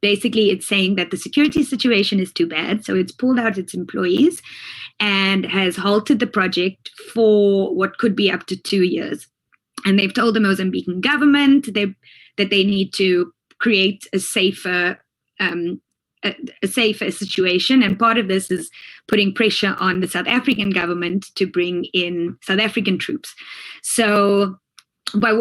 basically it's saying that the security situation is too bad. So it's pulled out its employees and has halted the project for what could be up to 2 years. And they've told the Mozambican government that they need to create a safer situation, and part of this is putting pressure on the South African government to bring in South African troops. So by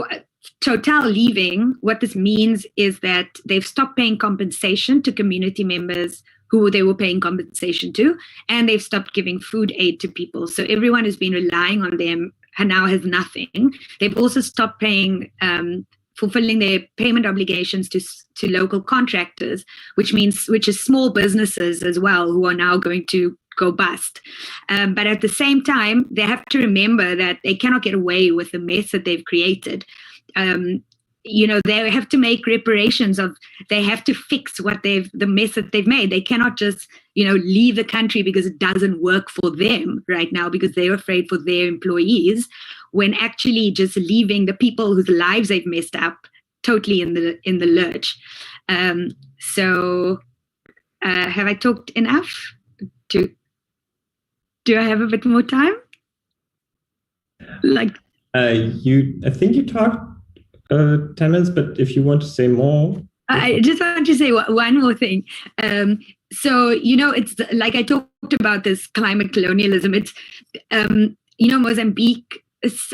Total leaving, what this means is that they've stopped paying compensation to community members who they were paying compensation to, and they've stopped giving food aid to people. So everyone who's been relying on them now has nothing. They've also stopped paying fulfilling their payment obligations to local contractors, which is small businesses as well, who are now going to go bust. But at the same time, they have to remember that they cannot get away with the mess that they've created. They have to make reparations they have to fix the mess that they've made. They cannot just, leave the country because it doesn't work for them right now because they're afraid for their employees, when actually just leaving the people whose lives they've messed up totally in the lurch. So have I talked enough? Do I have a bit more time? I think you talked 10 minutes, but if you want to say more. I just want to say one more thing. So, it's like I talked about this climate colonialism. It's, Mozambique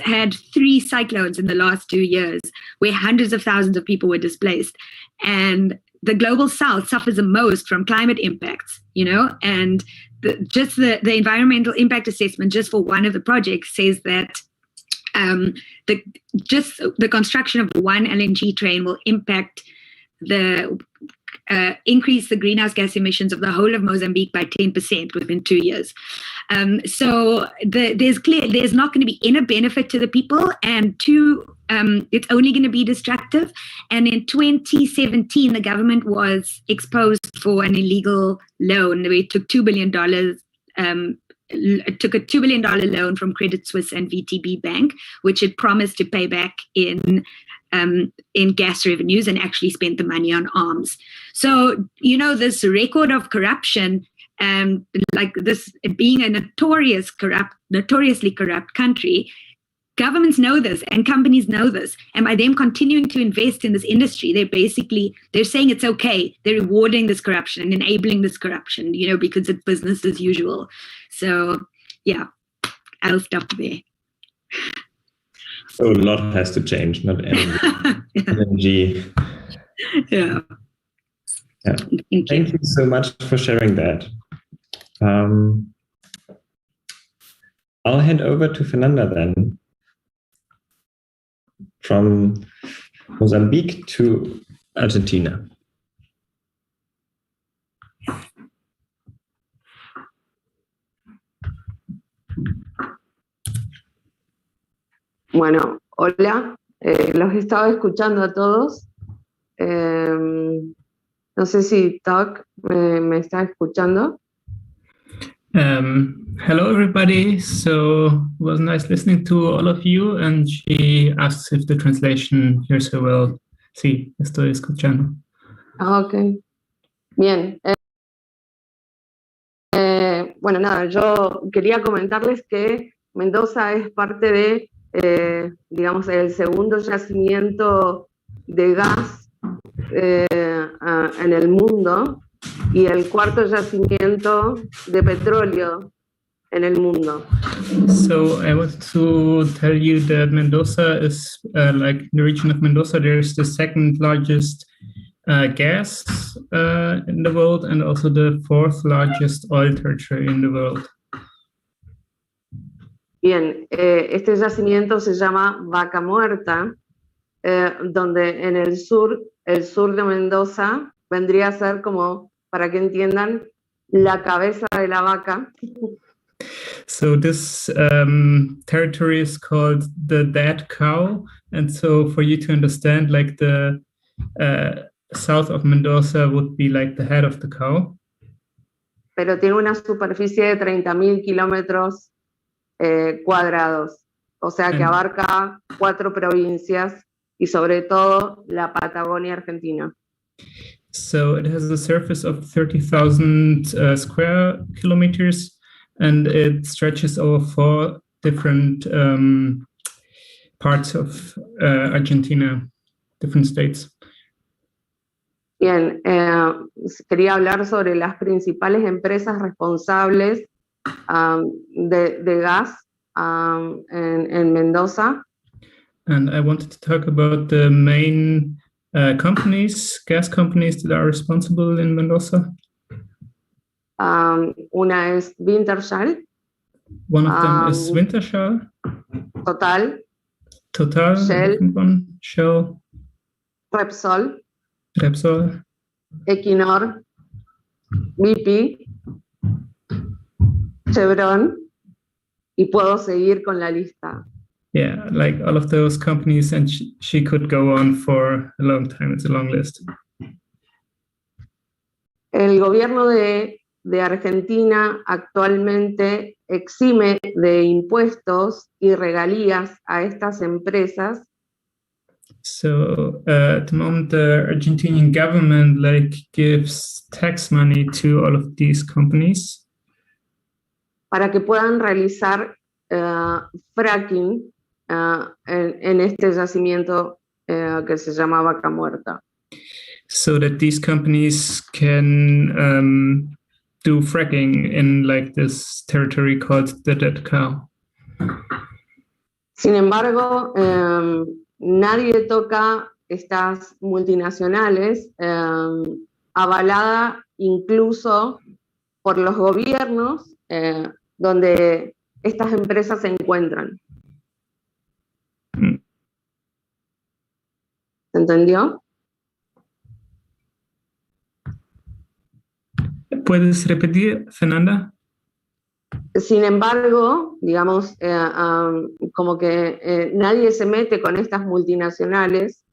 had 3 cyclones in the last 2 years where hundreds of thousands of people were displaced. And the global south suffers the most from climate impacts, and the environmental impact assessment just for one of the projects says that the construction of one LNG train will increase the greenhouse gas emissions of the whole of Mozambique by 10% within 2 years. So there's not going to be any benefit to the people, and it's only going to be destructive. And in 2017, the government was exposed for an illegal loan. They took $2 billion. Took a $2 billion loan from Credit Suisse and VTB Bank, which it promised to pay back in gas revenues, and actually spent the money on arms. So, this record of corruption, like this being a notoriously corrupt country, governments know this and companies know this. And by them continuing to invest in this industry, they're saying it's okay. They're rewarding this corruption and enabling this corruption, because it's business as usual. So, I'll stop there. So a lot has to change, not LNG. Yeah. Thank you so much for sharing that. I'll hand over to Fernanda then. From Mozambique to Argentina. Bueno, hola, los he estado escuchando a todos. No sé si Doc me está escuchando. Hello, everybody. So it was nice listening to all of you. And she asks if the translation hears her well. Sí, estoy escuchando. Ok. Bien. Bueno, nada, yo quería comentarles que Mendoza es parte de, digamos, el segundo yacimiento de gas en el mundo y el cuarto yacimiento de petróleo en el mundo. So I want to tell you that Mendoza is like in the region of Mendoza, there's the second largest gas in the world and also the fourth largest oil territory in the world. Bien, este yacimiento se llama Vaca Muerta, donde en el sur de Mendoza vendría a ser como, para que entiendan, la cabeza de la vaca. So this territory is called the dead cow, and so for you to understand, like the south of Mendoza would be like the head of the cow. Pero tiene una superficie de 30.000 kilómetros cuadrados, o sea que abarca 4 provincias y sobre todo la Patagonia Argentina. So it has a surface of 30,000 square kilometers, and it stretches over 4 different parts of Argentina, different states. Bien, quería hablar sobre las principales empresas responsables de gas en Mendoza. And I wanted to talk about the main gas companies that are responsible in Mendoza. Una es Wintershall. One of them is Wintershall. Total. Shell. Repsol. Equinor. BP. Chevron. Y puedo seguir con la lista. Yeah, like all of those companies, and she could go on for a long time. It's a long list. El gobierno de Argentina actualmente exime de impuestos y regalías a estas empresas. So at the moment, the Argentinian government gives tax money to all of these companies para que puedan realizar fracking en este yacimiento que se llama Vaca Muerta. So that these companies can do fracking in this territory called the Dead Cow. Sin embargo, nadie toca estas multinacionales, avalada incluso por los gobiernos donde estas empresas se encuentran. ¿Se entendió? ¿Puedes repetir, Fernanda? Sin embargo, digamos, como que nadie se mete con estas multinacionales,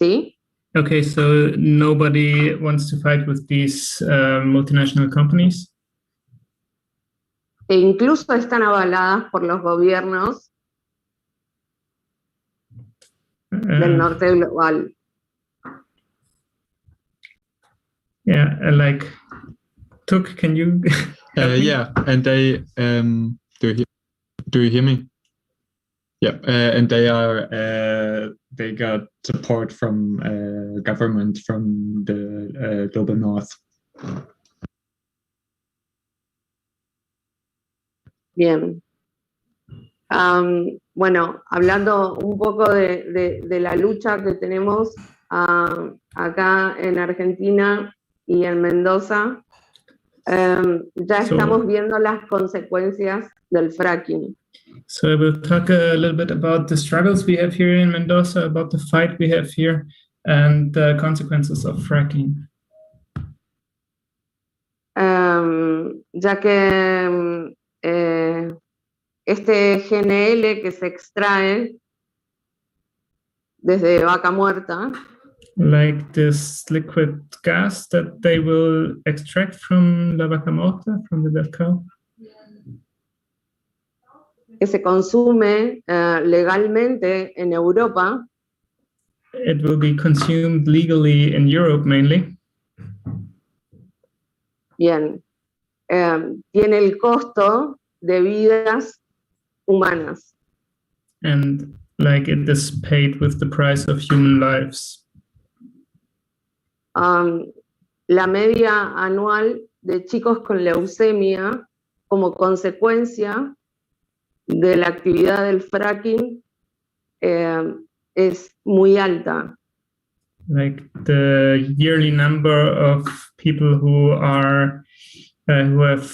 ¿sí? Okay, so nobody wants to fight with these multinational companies. E incluso están avaladas por los gobiernos del norte global. Yeah, Tuk, can you? Yeah, and they do you hear me? Yeah, and they got support from government from the global north. Bien. Bueno, hablando un poco de la lucha que tenemos acá en Argentina y en Mendoza, ya estamos viendo las consecuencias del fracking. So I will talk a little bit about the struggles we have here in Mendoza, about the fight we have here, and the consequences of fracking. Ya que este GNL que se extrae desde Vaca Muerta Like this liquid gas that they will extract from la vaca muerta, from the dead cow? Que se consume legalmente en Europa. It will be consumed legally in Europe mainly. Bien. Tiene el costo de vidas humanas. And like it is paid with the price of human lives. La media anual de chicos con leucemia como consecuencia de la actividad del fracking es muy alta. Like the yearly number of people who are who have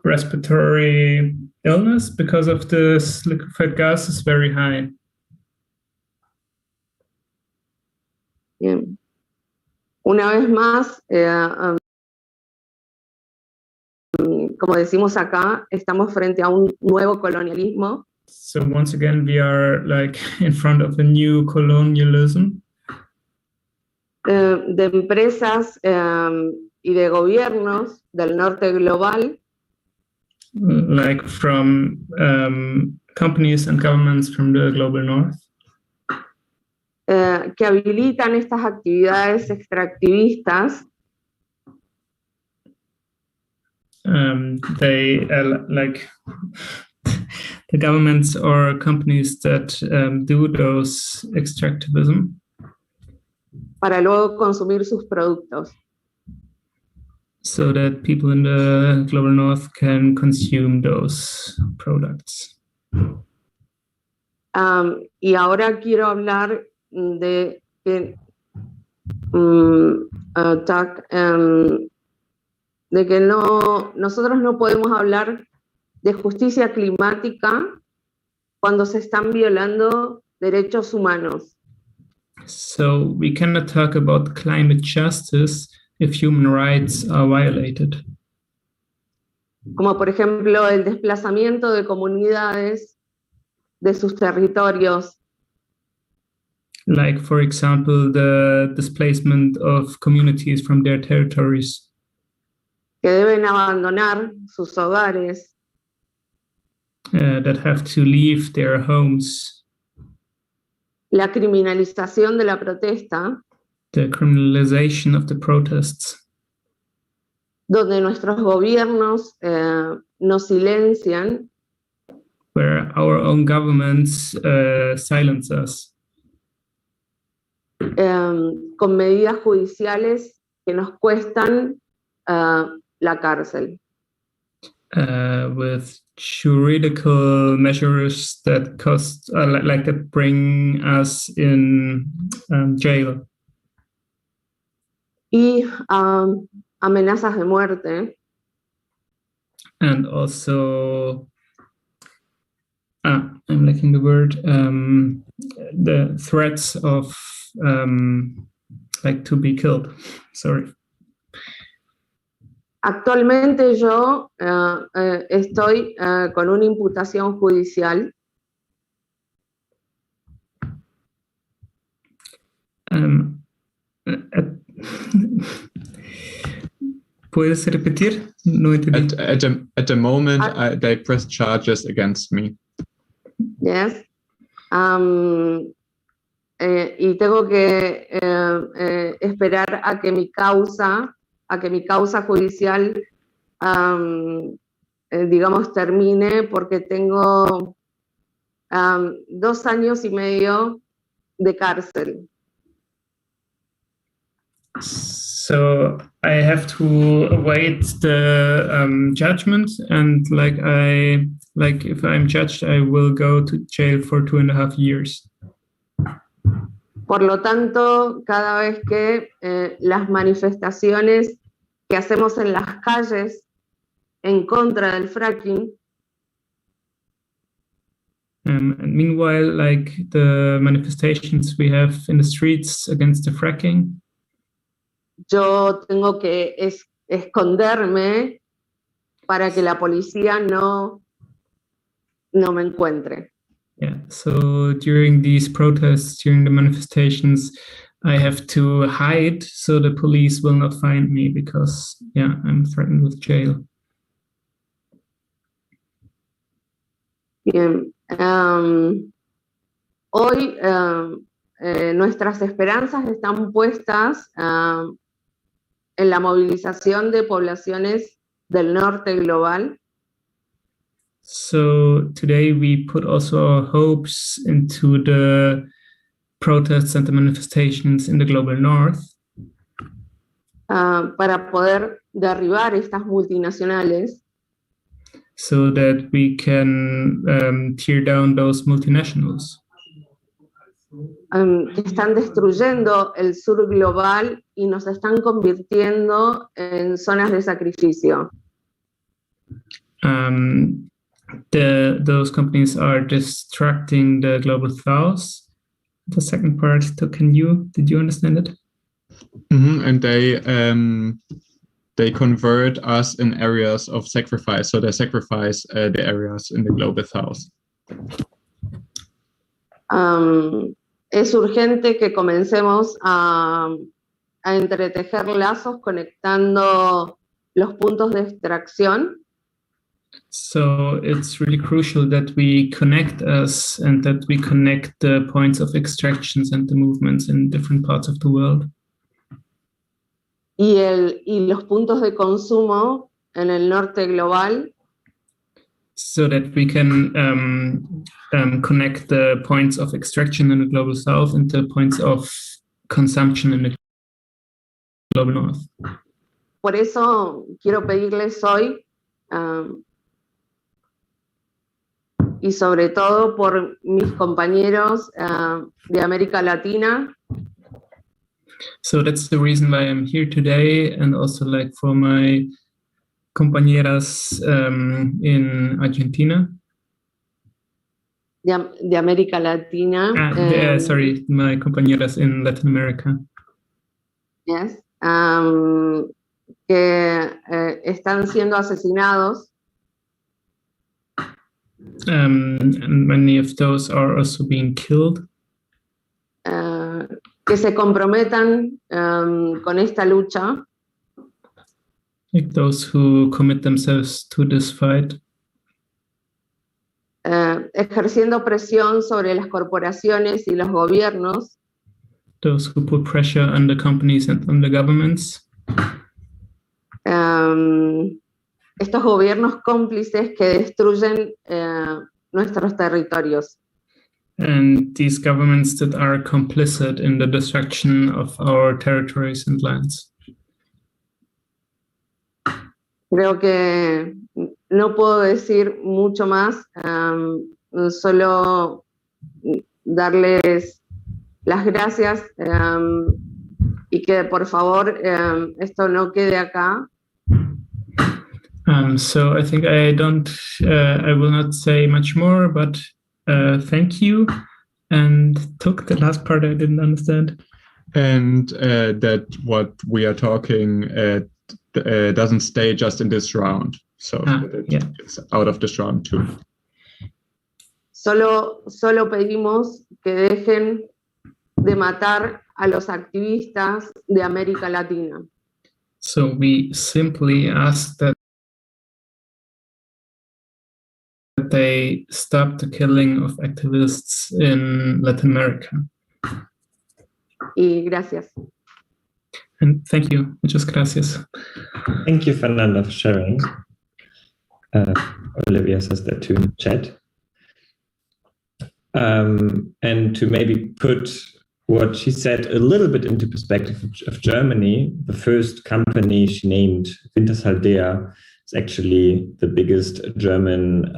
respiratory illness because of this liquefied gas is very high. Bien. Una vez más, como decimos acá, estamos frente a un nuevo colonialismo. So once again, we are like in front of a new colonialism. De empresas y de gobiernos del norte global. Like from companies and governments from the global north. Que habilitan estas actividades extractivistas. They like the governments or companies that do those extractivism. Para luego consumir sus productos. So that people in the global north can consume those products. Y ahora quiero hablar de que nosotros no podemos hablar de justicia climática cuando se están violando derechos humanos. So we cannot talk about climate justice if human rights are violated. Como por ejemplo el desplazamiento de comunidades de sus territorios. Like, for example, the displacement of communities from their territories. Que deben abandonar sus hogares. That have to leave their homes. La criminalización de la protesta. The criminalization of the protests. Donde nuestros gobiernos nos silencian. Where our own governments silence us. Con medidas judiciales que nos cuestan la cárcel. With juridical measures that cost, like that bring us in jail. Y amenazas de muerte. And also, I'm lacking the word, the threats of like to be killed. Sorry. Actualmente yo estoy con una imputación judicial. ¿Puedes repetir? No entendí. At the moment, they press charges against me. Yes. Y tengo que esperar a que mi causa judicial, digamos, termine, porque tengo 2 años y medio de cárcel. So I have to await the judgment, and like if I'm judged, I will go to jail for 2.5 years. Por lo tanto, cada vez que las manifestaciones que hacemos en las calles en contra del fracking, and meanwhile, like the manifestations we have in the streets against the fracking, yo tengo que esconderme para que la policía no me encuentre. Yeah, so during these protests, during the manifestations, I have to hide so the police will not find me because, yeah, I'm threatened with jail. Bien. Hoy nuestras esperanzas están puestas en la movilización de poblaciones del norte global. So today we put also our hopes into the protests and the manifestations in the global north. Para poder derribar estas multinacionales. So that we can tear down those multinationals. Que están destruyendo el sur global y nos están convirtiendo en zonas de sacrificio. Those companies are distracting the global south. The second part, did you understand it? Mm-hmm. And they convert us in areas of sacrifice. So they sacrifice the areas in the global south. Es urgente que comencemos a entretejer lazos conectando los puntos de extracción. So it's really crucial that we connect us and that we connect the points of extractions and the movements in different parts of the world. Y los puntos de consumo en el norte global. So that we can connect the points of extraction in the global south and the points of consumption in the global north. Por eso quiero pedirles hoy, y sobre todo por mis compañeros de América Latina. So that's the reason why I'm here today, and also like for my compañeras in Argentina. De América Latina. Sorry, my compañeras in Latin America. Yes. Que están siendo asesinados. And many of those are also being killed. Que se comprometan con esta lucha. Like those who commit themselves to this fight. Ejerciendo presión sobre las corporaciones y los gobiernos. Those who put pressure on the companies and on the governments. Estos gobiernos cómplices que destruyen nuestros territorios. And these governments that are complicit in the destruction of our territories and lands. Creo que no puedo decir mucho más, solo darles las gracias y que por favor esto no quede acá. So I think I will not say much more, but thank you. And took the last part I didn't understand. And that what we are talking doesn't stay just in this round. So it's out of this round too. Solo pedimos que dejen de matar a los activistas de América Latina. So we simply ask that they stop the killing of activists in Latin America. Y gracias. And thank you. Muchas gracias. Thank you, Fernanda, for sharing. Olivia says that too in the chat. And to maybe put what she said a little bit into perspective of Germany, the first company she named, Wintershaldea, is actually the biggest German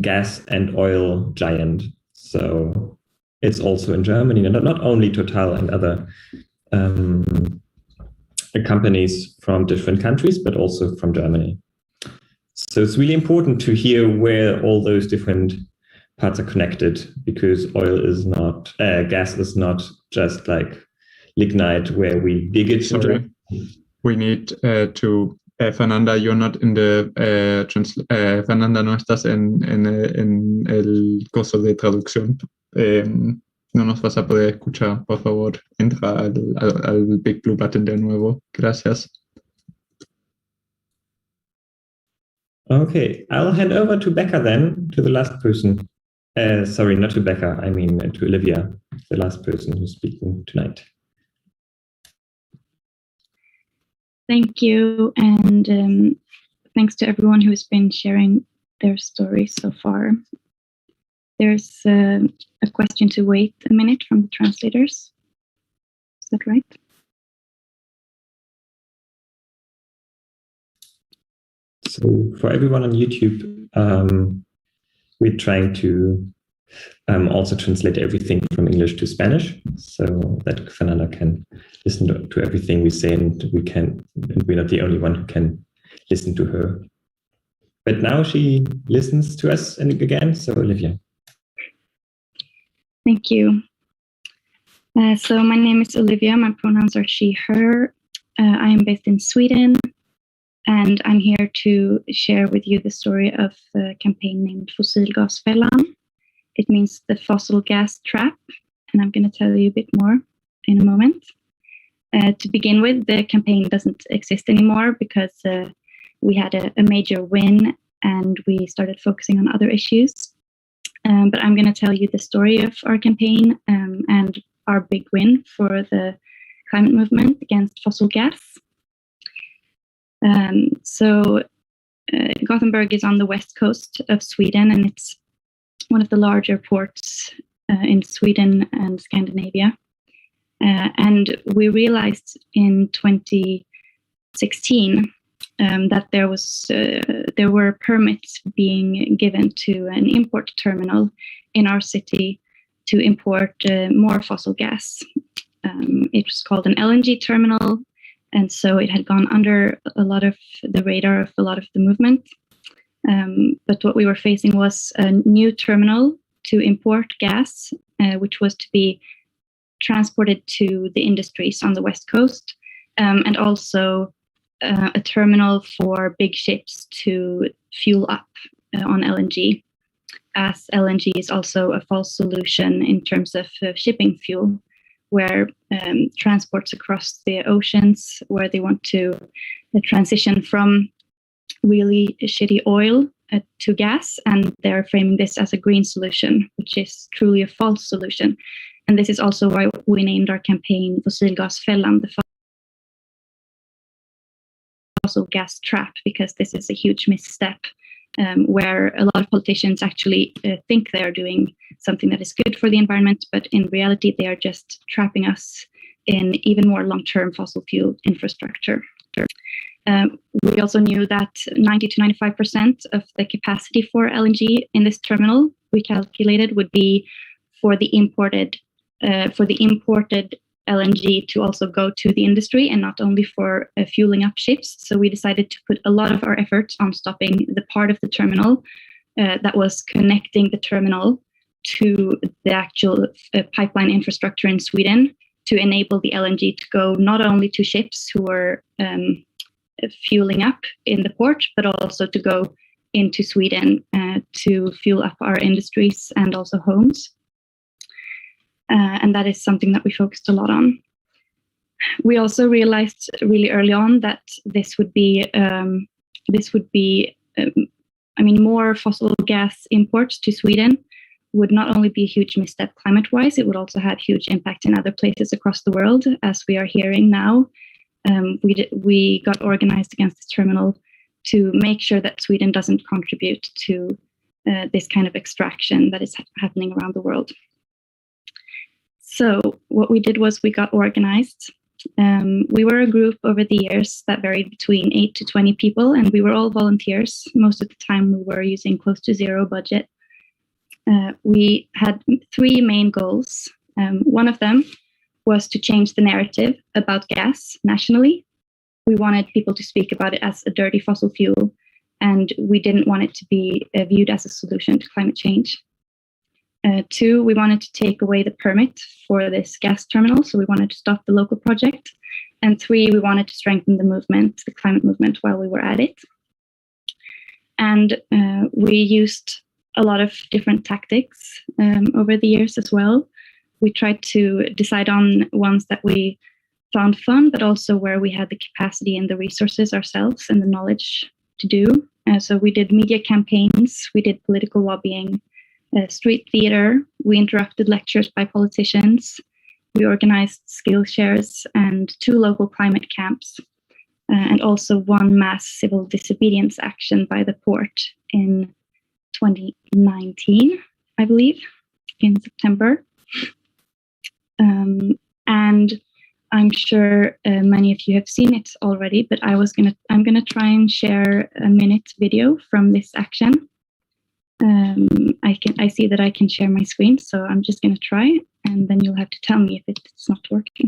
gas and oil giant. So it's also in Germany, and not only Total and other companies from different countries, but also from Germany. So it's really important to hear where all those different parts are connected, because gas is not just like lignite where we dig it. Sorry, we need to. Fernanda, you're not in the Fernanda, no estás en el curso de traducción. No nos vas a poder escuchar, por favor. Entra al Big Blue Button de nuevo. Gracias. Okay, I'll hand over to Becca then, to the last person. Sorry, not to Becca, I mean to Olivia, the last person who's speaking tonight. Thank you, and thanks to everyone who has been sharing their stories so far. There's a question to wait a minute from the translators. Is that right? So for everyone on YouTube, we're trying to also translate everything from English to Spanish, so that Fernanda can listen to everything we say, and we're not the only one who can listen to her. But now she listens to us again, so Olivia. Thank you. So my name is Olivia, my pronouns are she, her. I am based in Sweden, and I'm here to share with you the story of a campaign named Fossilgasfällan. It means the fossil gas trap, and I'm going to tell you a bit more in a moment. To begin with, the campaign doesn't exist anymore because we had a major win and we started focusing on other issues. But I'm going to tell you the story of our campaign and our big win for the climate movement against fossil gas. So Gothenburg is on the west coast of Sweden, and it's one of the larger ports in Sweden and Scandinavia. And we realized in 2016 that there were permits being given to an import terminal in our city to import more fossil gas. It was called an LNG terminal, and so it had gone under a lot of the radar of a lot of the movement. But what we were facing was a new terminal to import gas, which was to be transported to the industries on the west coast, and also a terminal for big ships to fuel up on LNG, as LNG is also a false solution in terms of shipping fuel, where transports across the oceans, where they want to transition from really shitty oil to gas, and they're framing this as a green solution, which is truly a false solution. And this is also why we named our campaign Fossilgasfällan, the fossil gas trap, because this is a huge misstep where a lot of politicians actually think they are doing something that is good for the environment, but in reality they are just trapping us in even more long-term fossil fuel infrastructure. We also knew that 90 to 95% of the capacity for LNG in this terminal, we calculated, would be for the imported LNG to also go to the industry and not only for fueling up ships. So we decided to put a lot of our efforts on stopping the part of the terminal that was connecting the terminal to the actual pipeline infrastructure in Sweden to enable the LNG to go not only to ships who were fueling up in the port, but also to go into Sweden to fuel up our industries and also homes. And that is something that we focused a lot on. We also realized really early on that this would be more fossil gas imports to Sweden would not only be a huge misstep climate-wise, it would also have huge impact in other places across the world, as we are hearing now. We got organized against this terminal to make sure that Sweden doesn't contribute to this kind of extraction that is happening around the world. So what we did was we got organized. We were a group over the years that varied between 8 to 20 people, and we were all volunteers. Most of the time we were using close to zero budget. We had 3 main goals. One of them was to change the narrative about gas nationally. We wanted people to speak about it as a dirty fossil fuel, and we didn't want it to be viewed as a solution to climate change. 2, we wanted to take away the permit for this gas terminal, so we wanted to stop the local project. And 3, we wanted to strengthen the movement, the climate movement, while we were at it. And we used a lot of different tactics over the years as well. we tried to decide on ones that we found fun, but also where we had the capacity and the resources ourselves and the knowledge to do. So we did media campaigns, we did political lobbying, street theater, we interrupted lectures by politicians, we organized skill shares and 2 local climate camps, and also 1 mass civil disobedience action by the port in 2019, I believe, in September. And I'm sure many of you have seen it already, but I'm gonna try and share a minute video from this action. I see that I can share my screen, so I'm just gonna try, and then you'll have to tell me if it's not working.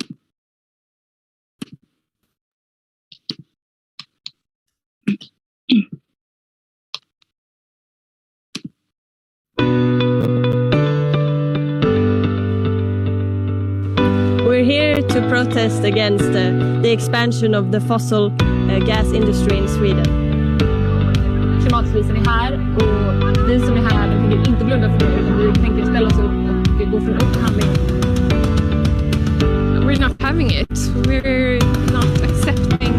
We're here to protest against the expansion of the fossil gas industry in Sweden. Klimatkrisen är här och vi som är här tänker inte blunda för det, utan vi tänker ställa oss upp och gå från ord till handling. We're not having it. We're not accepting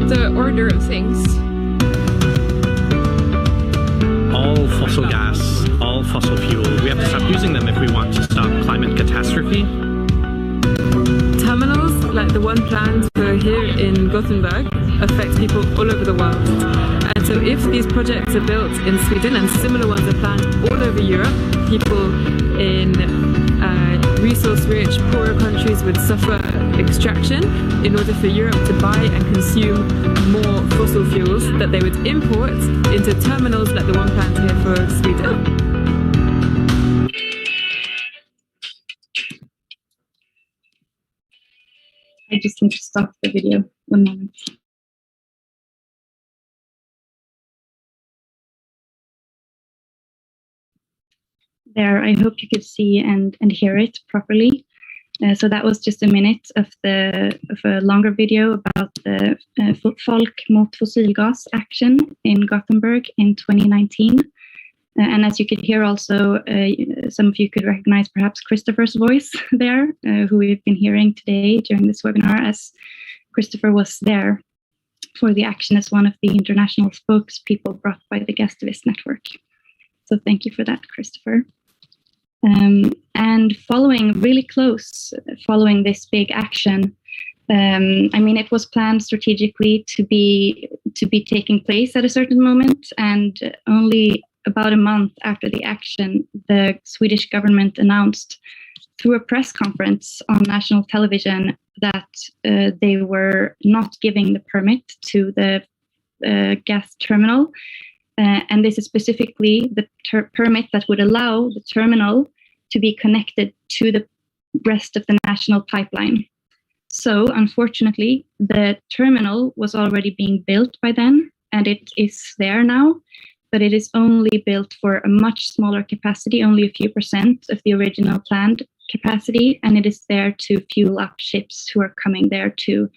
the order of things. All fossil gas, all fossil fuel, we have to stop using them if we want to stop climate catastrophe. Terminals like the one planned for here in Gothenburg affect people all over the world. And so if these projects are built in Sweden and similar ones are planned all over Europe, people in resource-rich, poorer countries would suffer extraction in order for Europe to buy and consume more fossil fuels that they would import into terminals like the one planned here for Sweden. I just need to stop the video 1 moment. There, I hope you could see and hear it properly. So that was just a minute of a longer video about the Folk mot fossilgas action in Gothenburg in 2019. And as you could hear also, some of you could recognize perhaps Christoffer's voice there, who we've been hearing today during this webinar, as Christoffer was there for the action as one of the international spokespeople brought by the Gastivist network. So thank you for that, Christoffer. And following really close, following this big action, I mean, it was planned strategically to be taking place at a certain moment, and only about a month after the action, the Swedish government announced through a press conference on national television that they were not giving the permit to the gas terminal. And this is specifically the permit that would allow the terminal to be connected to the rest of the national pipeline. So unfortunately, the terminal was already being built by then, and it is there now, but it is only built for a much smaller capacity, only a few percent of the original planned capacity, and it is there to fuel up ships who are coming there to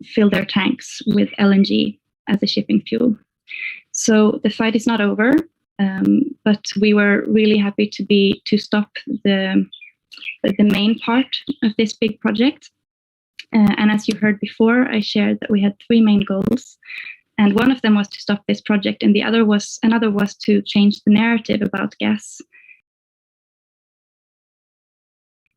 fill their tanks with LNG as a shipping fuel. So the fight is not over, but we were really happy to stop the main part of this big project. And as you heard before, I shared that we had 3 main goals. And one of them was to stop this project, and another was to change the narrative about gas.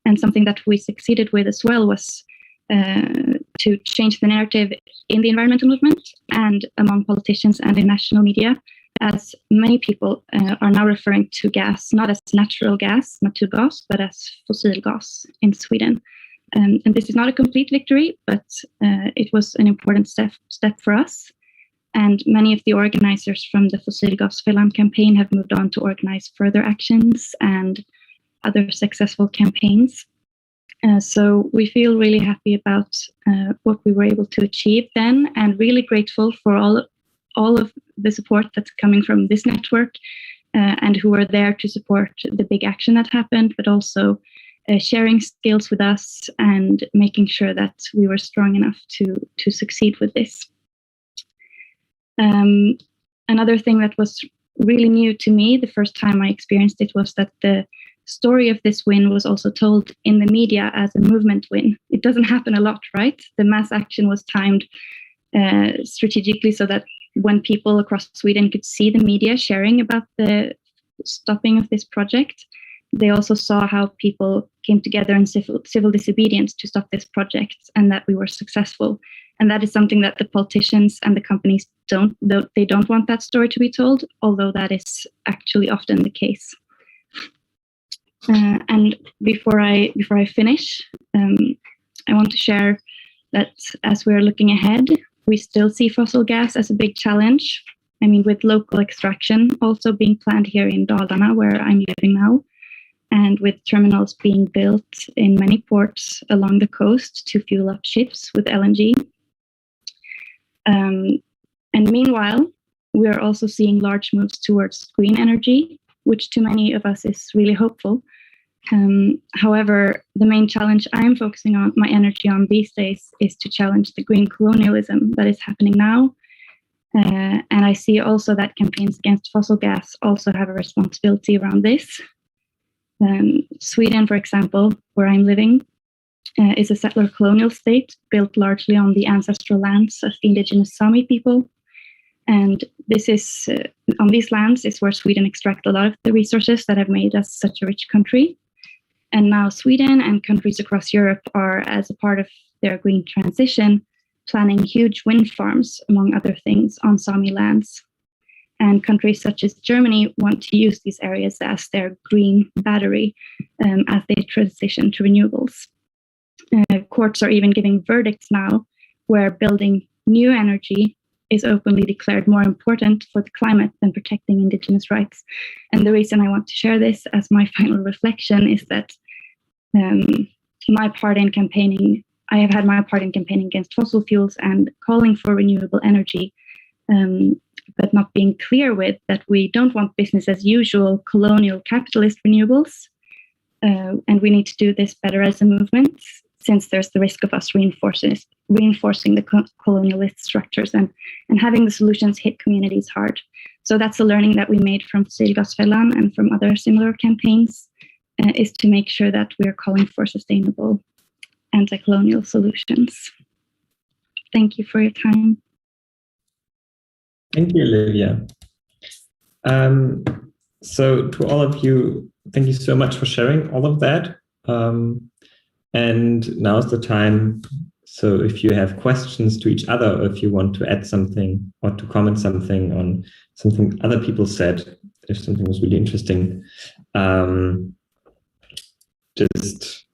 And something that we succeeded with as well was to change the narrative in the environmental movement and among politicians and in national media, as many people are now referring to gas not as natural gas, naturgas, but as fossilgas in Sweden. And this is not a complete victory, but it was an important step for us. And many of the organizers from the Fossilgasfällan campaign have moved on to organize further actions and other successful campaigns. So we feel really happy about what we were able to achieve then, and really grateful for all of the support that's coming from this network and who were there to support the big action that happened, but also sharing skills with us and making sure that we were strong enough to succeed with this. Another thing that was really new to me the first time I experienced it was that the story of this win was also told in the media as a movement win. It doesn't happen a lot, right? The mass action was timed strategically so that when people across Sweden could see the media sharing about the stopping of this project, they also saw how people came together in civil disobedience to stop this project, and that we were successful. And that is something that the politicians and the companies don't want that story to be told, although that is actually often the case. And before I finish, I want to share that as we're looking ahead, we still see fossil gas as a big challenge. I mean, with local extraction also being planned here in Dalarna, where I'm living now, and with terminals being built in many ports along the coast to fuel up ships with LNG. And meanwhile, we are also seeing large moves towards green energy, which to many of us is really hopeful. However, the main challenge I'm focusing on my energy on these days is to challenge the green colonialism that is happening now. And I see also that campaigns against fossil gas also have a responsibility around this. Sweden, for example, where I'm living, is a settler colonial state built largely on the ancestral lands of the indigenous Sami people. And this is on these lands is where Sweden extracts a lot of the resources that have made us such a rich country. And now Sweden and countries across Europe are, as a part of their green transition, planning huge wind farms, among other things, on Sami lands. And countries such as Germany want to use these areas as their green battery as they transition to renewables. Courts are even giving verdicts now where building new energy is openly declared more important for the climate than protecting indigenous rights. And the reason I want to share this as my final reflection is that my part in campaigning, I have had my part in campaigning against fossil fuels and calling for renewable energy, but not being clear with that we don't want business as usual colonial capitalist renewables. And we need to do this better as a movement, since there's the risk of us reinforcing the colonialist structures and having the solutions hit communities hard. So that's a learning that we made from Fossilgasfällan and from other similar campaigns, is to make sure that we're calling for sustainable anti-colonial solutions. Thank you for your time. Thank you, Olivia. So to all of you, thank you so much for sharing all of that. And now's the time. So if you have questions to each other, or if you want to add something or to comment something on something other people said, if something was really interesting, just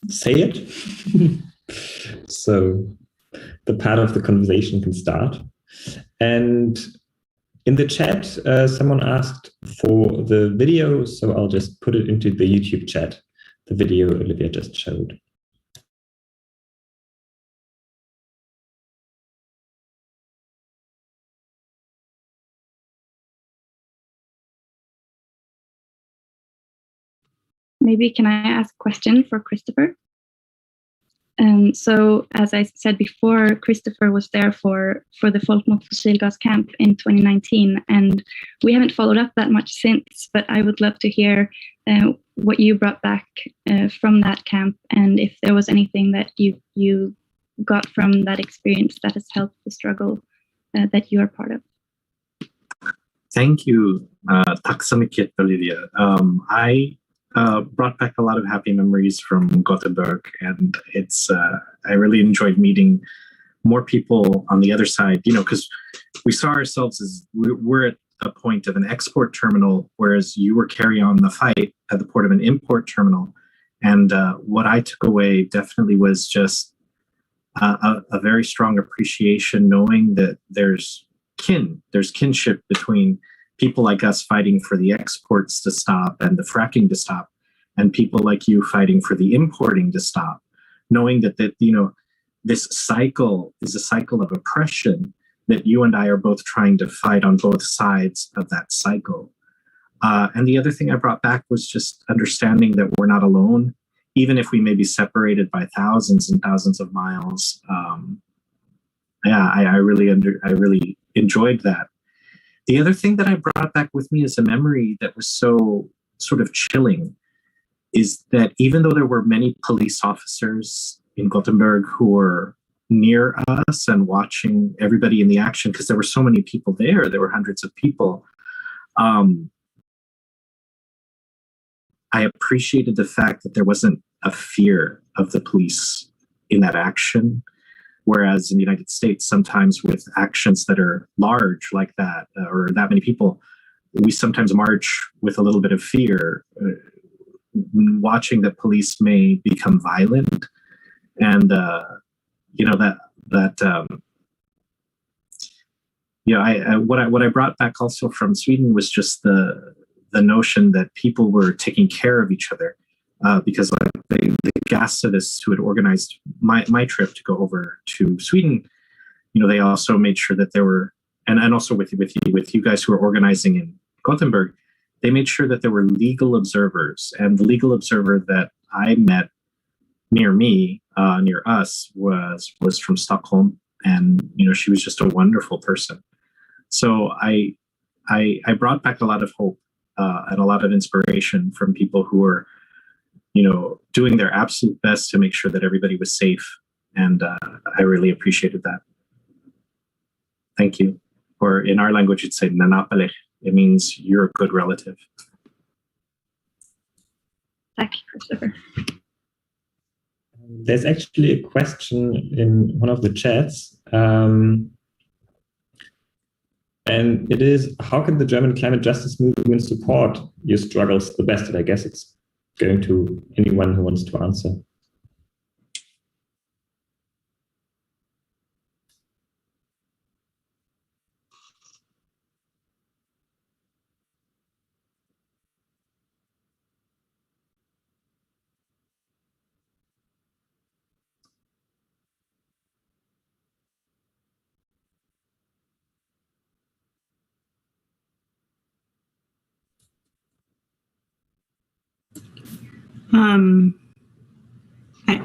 say it. So the part of the conversation can start. And in the chat, someone asked for the video, so I'll just put it into the YouTube chat, the video Olivia just showed. Maybe can I ask a question for Christoffer? So as I said before, Christoffer was there for the Folk mot Fossilgas camp in 2019, and we haven't followed up that much since, but I would love to hear what you brought back from that camp, and if there was anything that you got from that experience that has helped the struggle that you are part of. Thank you. Tack så mycket, Olivia. I brought back a lot of happy memories from Gothenburg, and it's I really enjoyed meeting more people on the other side, you know, because we saw ourselves as we're at a point of an export terminal, whereas you were carrying on the fight at the port of an import terminal. And what I took away definitely was just a very strong appreciation, knowing that there's kinship between people like us fighting for the exports to stop and the fracking to stop, and people like you fighting for the importing to stop, knowing that you know, this cycle is a cycle of oppression that you and I are both trying to fight on both sides of that cycle. And the other thing I brought back was just understanding that we're not alone, even if we may be separated by thousands and thousands of miles. I really enjoyed that. The other thing that I brought back with me is a memory that was so sort of chilling is that even though there were many police officers in Gothenburg who were near us and watching everybody in the action, because there were so many people there were hundreds of people, I appreciated the fact that there wasn't a fear of the police in that action. Whereas in the United States, sometimes with actions that are large like that, or that many people, we sometimes march with a little bit of fear, watching that police may become violent. And, what I brought back also from Sweden was just the notion that people were taking care of each other. Because the gas-civists who had organized my trip to go over to Sweden, they also made sure that there were, and also with you guys who are organizing in Gothenburg, they made sure that there were legal observers. And the legal observer that I met near me, near us, was from Stockholm, and she was just a wonderful person. So I brought back a lot of hope and a lot of inspiration from people who were doing their absolute best to make sure that everybody was safe. And I really appreciated that. Thank you. Or in our language, it'd say nanapalech. It means you're a good relative. Thank you, Christopher. There's actually a question in one of the chats. And it is, how can the German climate justice movement support your struggles the best? And I guess it's going to anyone who wants to answer. Hi.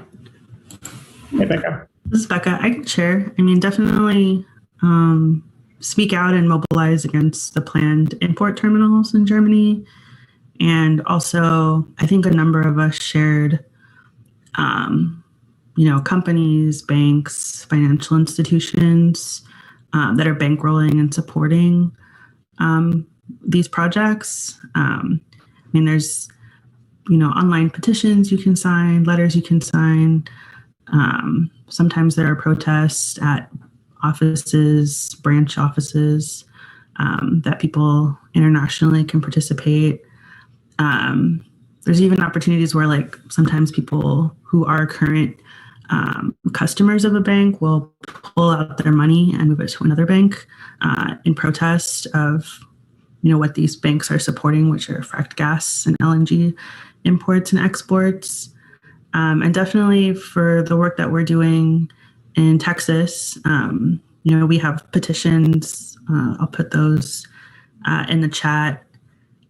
Hey, Becca. This is Becca. I can share. I mean, definitely speak out and mobilize against the planned import terminals in Germany. And also, I think a number of us shared, companies, banks, financial institutions that are bankrolling and supporting these projects. There's online petitions you can sign, letters you can sign. Sometimes there are protests at offices, branch offices, that people internationally can participate. There's even opportunities where sometimes people who are current customers of a bank will pull out their money and move it to another bank in protest of what these banks are supporting, which are fracked gas and LNG imports and exports. And definitely for the work that we're doing in Texas, we have petitions. I'll put those in the chat.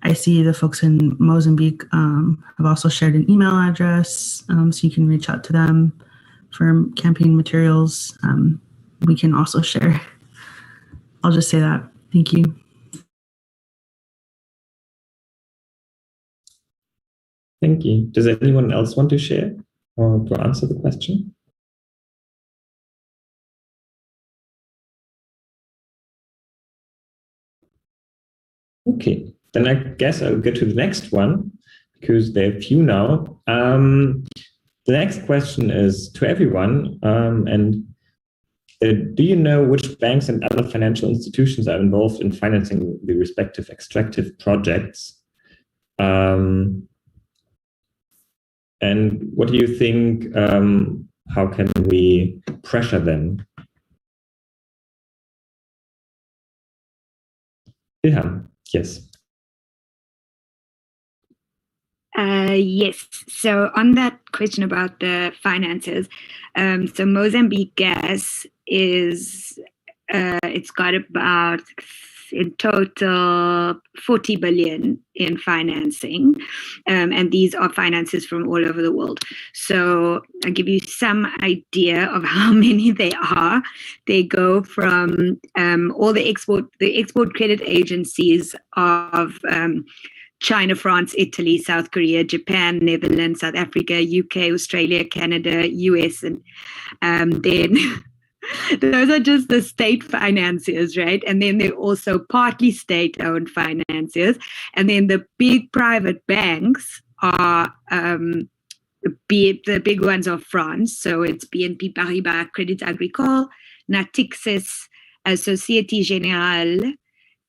I see the folks in Mozambique have also shared an email address, so you can reach out to them for campaign materials. We can also share. I'll just say that. Thank you. Thank you. Does anyone else want to share or to answer the question? Okay, then I guess I'll get to the next one because there are a few now. The next question is to everyone. Do you know which banks and other financial institutions are involved in financing the respective extractive projects? And what do you think, how can we pressure them? Ilham, yes. Yes. So on that question about the finances, so Mozambique Gas is, it's got about in total 40 billion in financing. And these are finances from all over the world. So I'll give you some idea of how many they are. They go from all the export credit agencies of China, France, Italy, South Korea, Japan, Netherlands, South Africa, UK, Australia, Canada, US, and then those are just the state financiers, right? And then they're also partly state-owned financiers. And then the big private banks are the big ones are France. So it's BNP Paribas, Crédit Agricole, Natixis, Société Générale.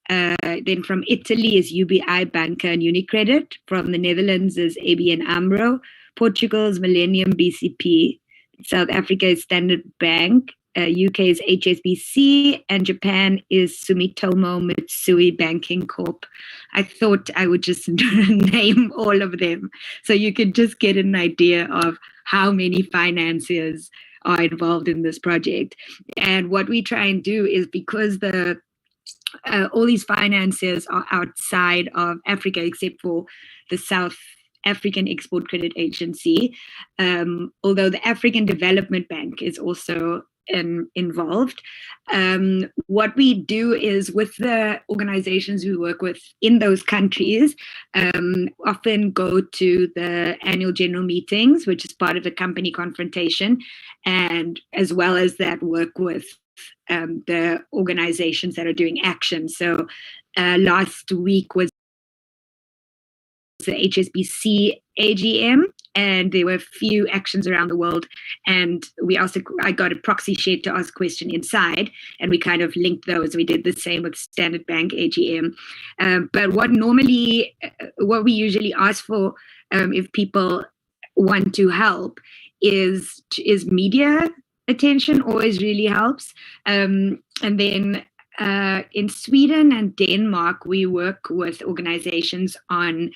Then from Italy is UBI Banca and Unicredit. From the Netherlands is ABN AMRO. Portugal is Millennium BCP. South Africa is Standard Bank. UK is HSBC, and Japan is Sumitomo Mitsui Banking Corp. I thought I would just name all of them so you could just get an idea of how many financiers are involved in this project. And what we try and do is, because all these financiers are outside of Africa, except for the South African Export Credit Agency, although the African Development Bank is also involved. What we do is, with the organizations we work with in those countries, often go to the annual general meetings, which is part of the company confrontation, and as well as that, work with the organizations that are doing action. So last week was the HSBC AGM, and there were a few actions around the world, and I got a proxy shed to ask a question inside, and we kind of linked those. We did the same with Standard Bank AGM. But what we usually ask for, if people want to help, is media attention. Always really helps. And then in Sweden and Denmark, we work with organizations on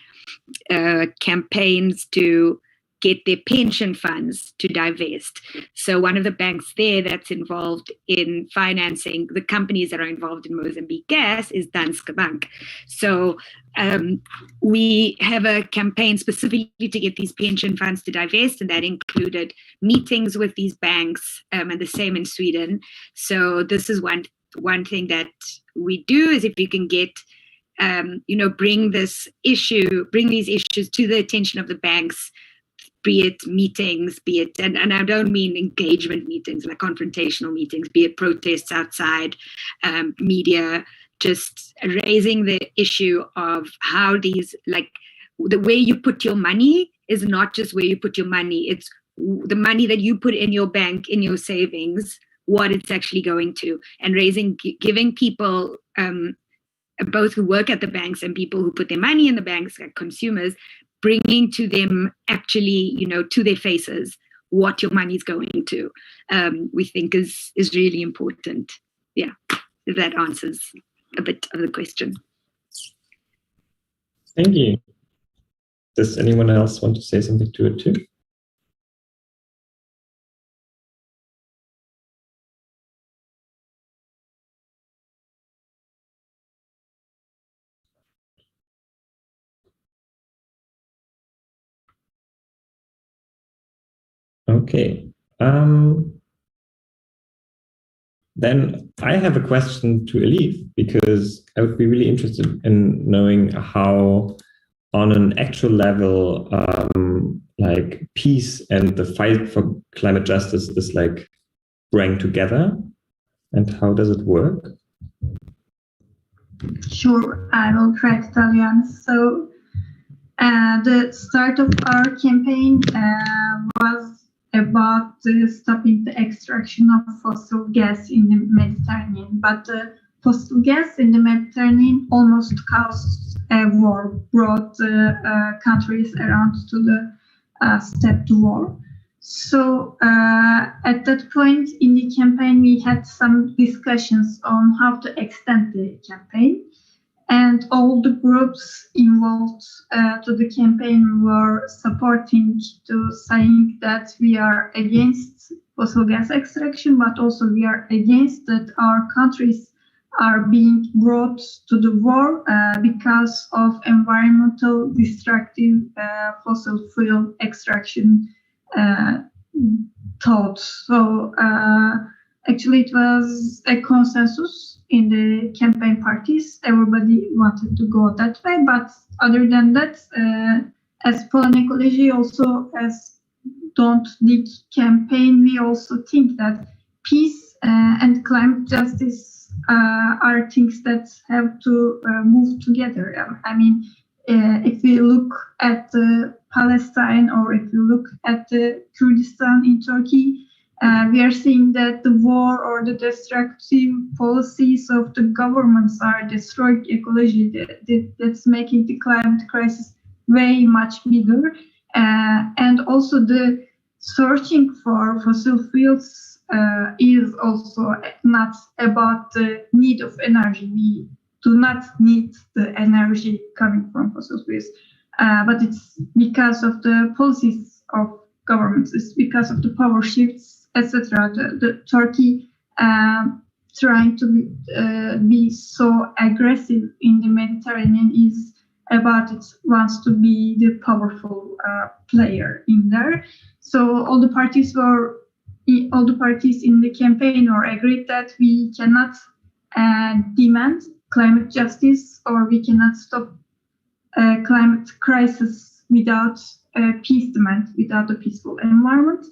campaigns to get their pension funds to divest. So one of the banks there that's involved in financing the companies that are involved in Mozambique gas is Danske Bank. So we have a campaign specifically to get these pension funds to divest, and that included meetings with these banks, and the same in Sweden. So this is one thing that we do, is if you can get bring these issues to the attention of the banks, be it meetings, and I don't mean engagement meetings, like confrontational meetings, be it protests outside, media, just raising the issue of how these, like, the way you put your money is not just where you put your money, it's the money that you put in your bank, in your savings, what it's actually going to, and giving people, both who work at the banks and people who put their money in the banks, like consumers, bringing to them actually, to their faces, what your money is going to, we think is really important. Yeah, if that answers a bit of the question. Thank you. Does anyone else want to say something to it too? Okay. Then I have a question to Elif, because I would be really interested in knowing how, on an actual level, like peace and the fight for climate justice is like bring together, and how does it work? Sure, I will try to tell you. So the start of our campaign was about stopping the extraction of fossil gas in the Mediterranean. But the fossil gas in the Mediterranean almost caused a war, brought countries around to the step to war. So at that point in the campaign, we had some discussions on how to extend the campaign. And all the groups involved to the campaign were supporting to saying that we are against fossil gas extraction, but also we are against that our countries are being brought to the war because of environmental destructive fossil fuel extraction thoughts. So actually it was a consensus in the campaign parties. Everybody wanted to go that way, but other than that, as Poland Ecology, also as Don't Dig campaign, we also think that peace and climate justice are things that have to move together. I mean, if we look at Palestine, or if you look at the Kurdistan in Turkey, we are seeing that the war or the destructive policies of the governments are destroying ecology. That's making the climate crisis way much bigger. And also the searching for fossil fuels is also not about the need of energy. We do not need the energy coming from fossil fuels, but it's because of the policies of governments. It's because of the power shifts, etc. The Turkey trying to be so aggressive in the Mediterranean is about it wants to be the powerful player in there. So all the parties in the campaign were agreed that we cannot demand climate justice, or we cannot stop climate crisis without peace demand, without a peaceful environment.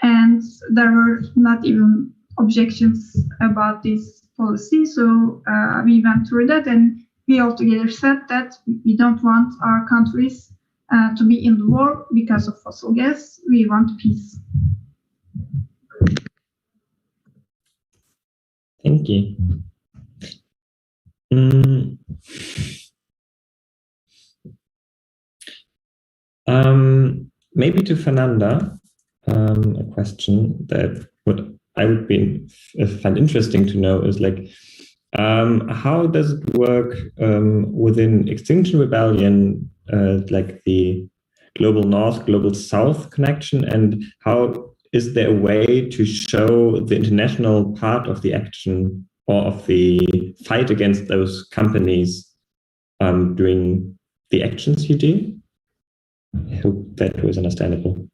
And there were not even objections about this policy. So we went through that, and we all together said that we don't want our countries to be in the war because of fossil gas. We want peace. Thank you. Maybe to Fernanda, a question that I would find interesting to know is like, how does it work within Extinction Rebellion, like the global North, global South connection, and how is there a way to show the international part of the action or of the fight against those companies during the actions you do? I hope that was understandable.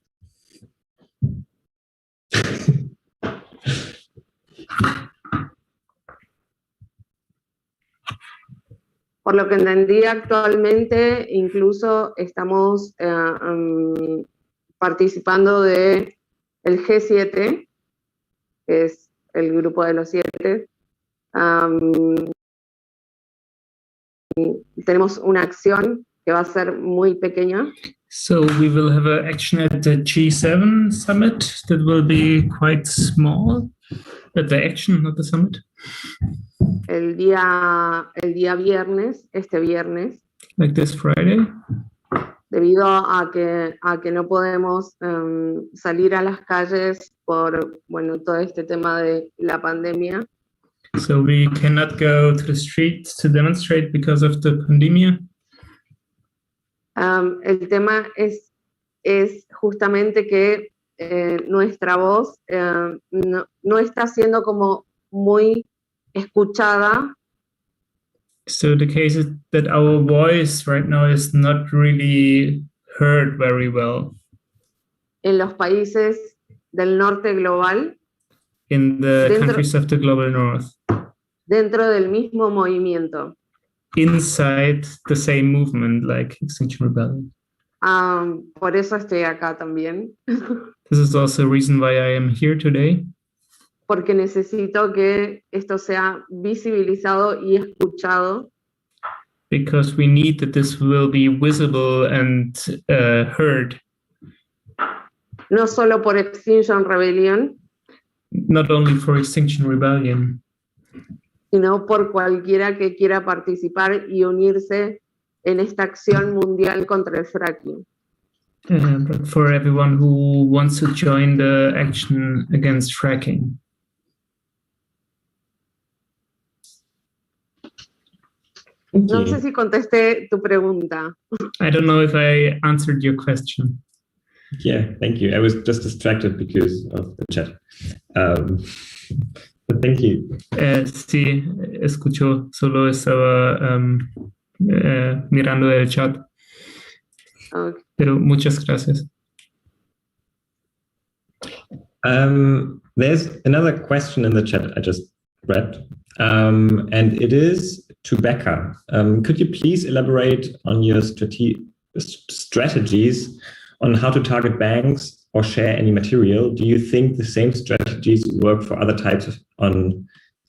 Por lo que entendí, actualmente incluso estamos participando de el G7, que es el grupo de los 7. Tenemos una acción que va a ser muy pequeña. So we will have an action at the G7 summit that will be quite small. At the action, not the summit. El día viernes, este viernes. Like this Friday. Debido a que no podemos salir a las calles por todo este tema de la pandemia. So we cannot go to the streets to demonstrate because of the pandemia. El tema es justamente que nuestra voz no está siendo como muy escuchada. So the case is that our voice right now is not really heard very well. En los países del norte global. In the countries of the global north. Dentro del mismo movimiento. Inside the same movement, like Extinction Rebellion. Por eso estoy acá también. This is also a reason why I am here today. Porque necesito que esto sea visibilizado y escuchado. Because we need that this will be visible and heard. No solo por Extinction Rebellion. Not only for Extinction Rebellion. Sino por cualquiera que quiera participar y unirse en esta acción mundial contra el fracking. But for everyone who wants to join the action against fracking. No sé si contesté tu pregunta. I don't know if I answered your question. Yeah, thank you. I was just distracted because of the chat. But thank you. Sí, escuchó. Solo estaba mirando el chat. Okay. Pero muchas gracias. There's another question in the chat I just read, and it is to Becka. Could you please elaborate on your strategies on how to target banks or share any material? Do you think the same strategies work for other types of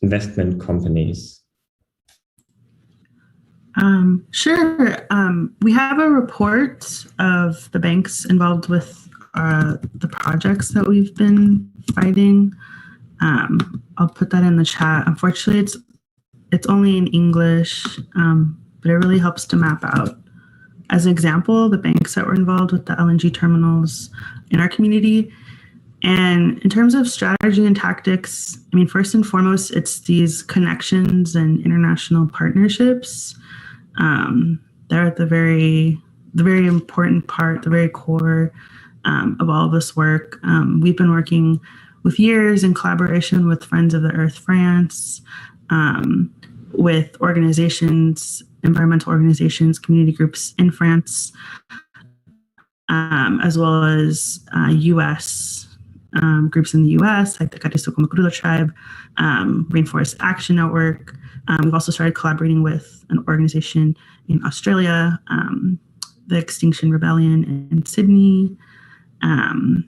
investment companies? Sure. We have a report of the banks involved with the projects that we've been fighting. I'll put that in the chat. Unfortunately, it's only in English, but it really helps to map out, as an example, the banks that were involved with the LNG terminals in our community. And in terms of strategy and tactics, I mean, first and foremost, it's these connections and international partnerships. They're at the very important part, the very core of all of this work. We've been working with years in collaboration with Friends of the Earth France, with organizations, environmental organizations, community groups in France, as well as US groups in the US, like the Untitled Tribe, Rainforest Action Network. We've also started collaborating with an organization in Australia, the Extinction Rebellion in Sydney, and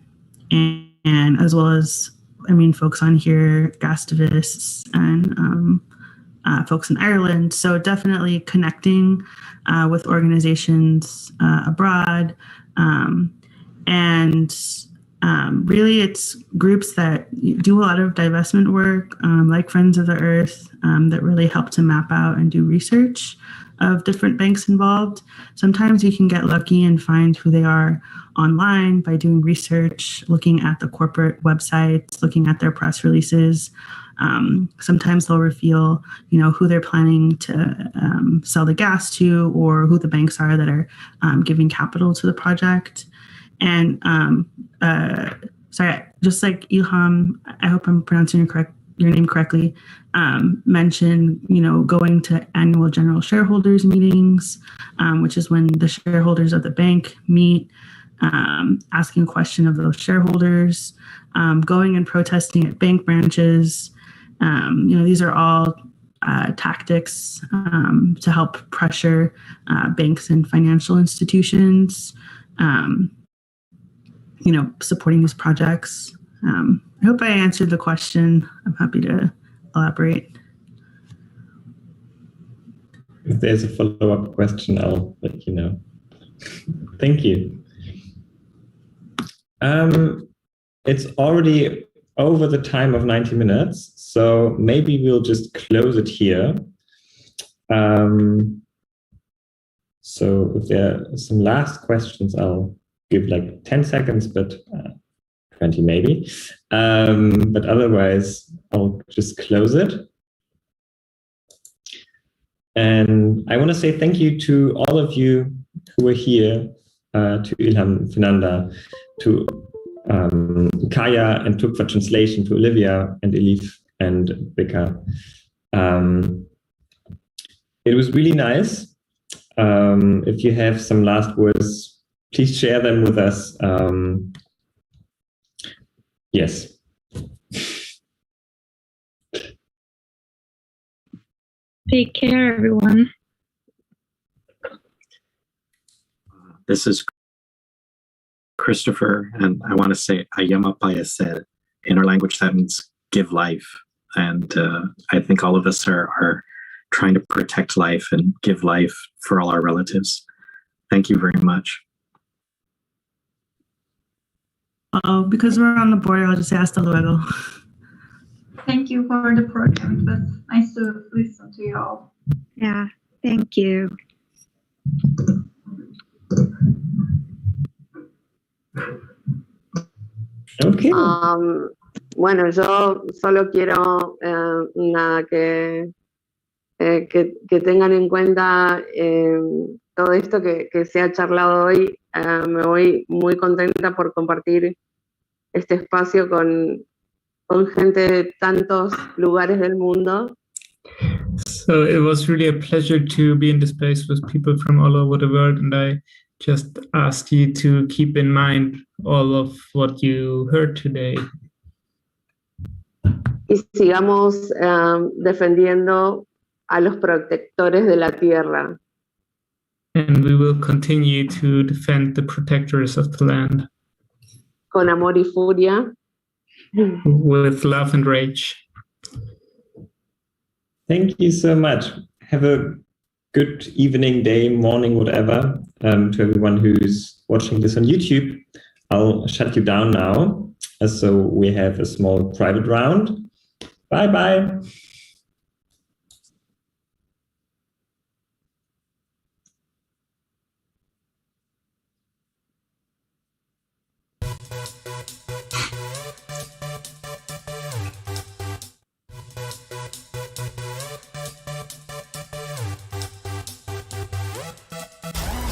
as well as, I mean, folks on here, gastivists and folks in Ireland. So definitely connecting with organizations abroad. And really it's groups that do a lot of divestment work, like Friends of the Earth, that really help to map out and do research of different banks involved. Sometimes you can get lucky and find who they are online by doing research, looking at the corporate websites, looking at their press releases. Sometimes they'll reveal, who they're planning to sell the gas to, or who the banks are that are giving capital to the project. And sorry, just like Ilham, I hope I'm pronouncing your name correctly, mentioned, going to annual general shareholders meetings, which is when the shareholders of the bank meet, asking a question of those shareholders, going and protesting at bank branches. These are all tactics to help pressure banks and financial institutions, supporting these projects. I hope I answered the question. I'm happy to elaborate. If there's a follow-up question, I'll let you know. Thank you. It's already over the time of 90 minutes, so maybe we'll just close it here. So if there are some last questions, I'll give like 10 seconds, but 20 maybe. But otherwise, I'll just close it. And I want to say thank you to all of you who were here, to Ilham, Fernanda, to Kaya and took for translation, to Olivia and Elif and Becka. It was really nice. If you have some last words, please share them with us. Yes. Take care, everyone. This is Christoffer, and I want to say Ayama Payasel. In our language, that means give life. And I think all of us are trying to protect life and give life for all our relatives. Thank you very much. Oh, because we're on the border, I'll just say hasta luego. Thank you for the program. It was nice to listen to you all. Yeah, thank you. Okay. Bueno, yo solo quiero que tengan en cuenta todo esto que se ha charlado hoy. Me voy muy contenta por compartir este espacio con gente de tantos lugares del mundo. So it was really a pleasure to be in this space with people from all over the world, and I just ask you to keep in mind all of what you heard today. y sigamos defendiendo a los protectores de la tierra. And we will continue to defend the protectors of the land. Con amor y furia. With love and rage. Thank you so much. Have a good evening, day, morning, whatever, to everyone who's watching this on YouTube. I'll shut you down now, so we have a small private round. Bye-bye.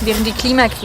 Während die Klimakrise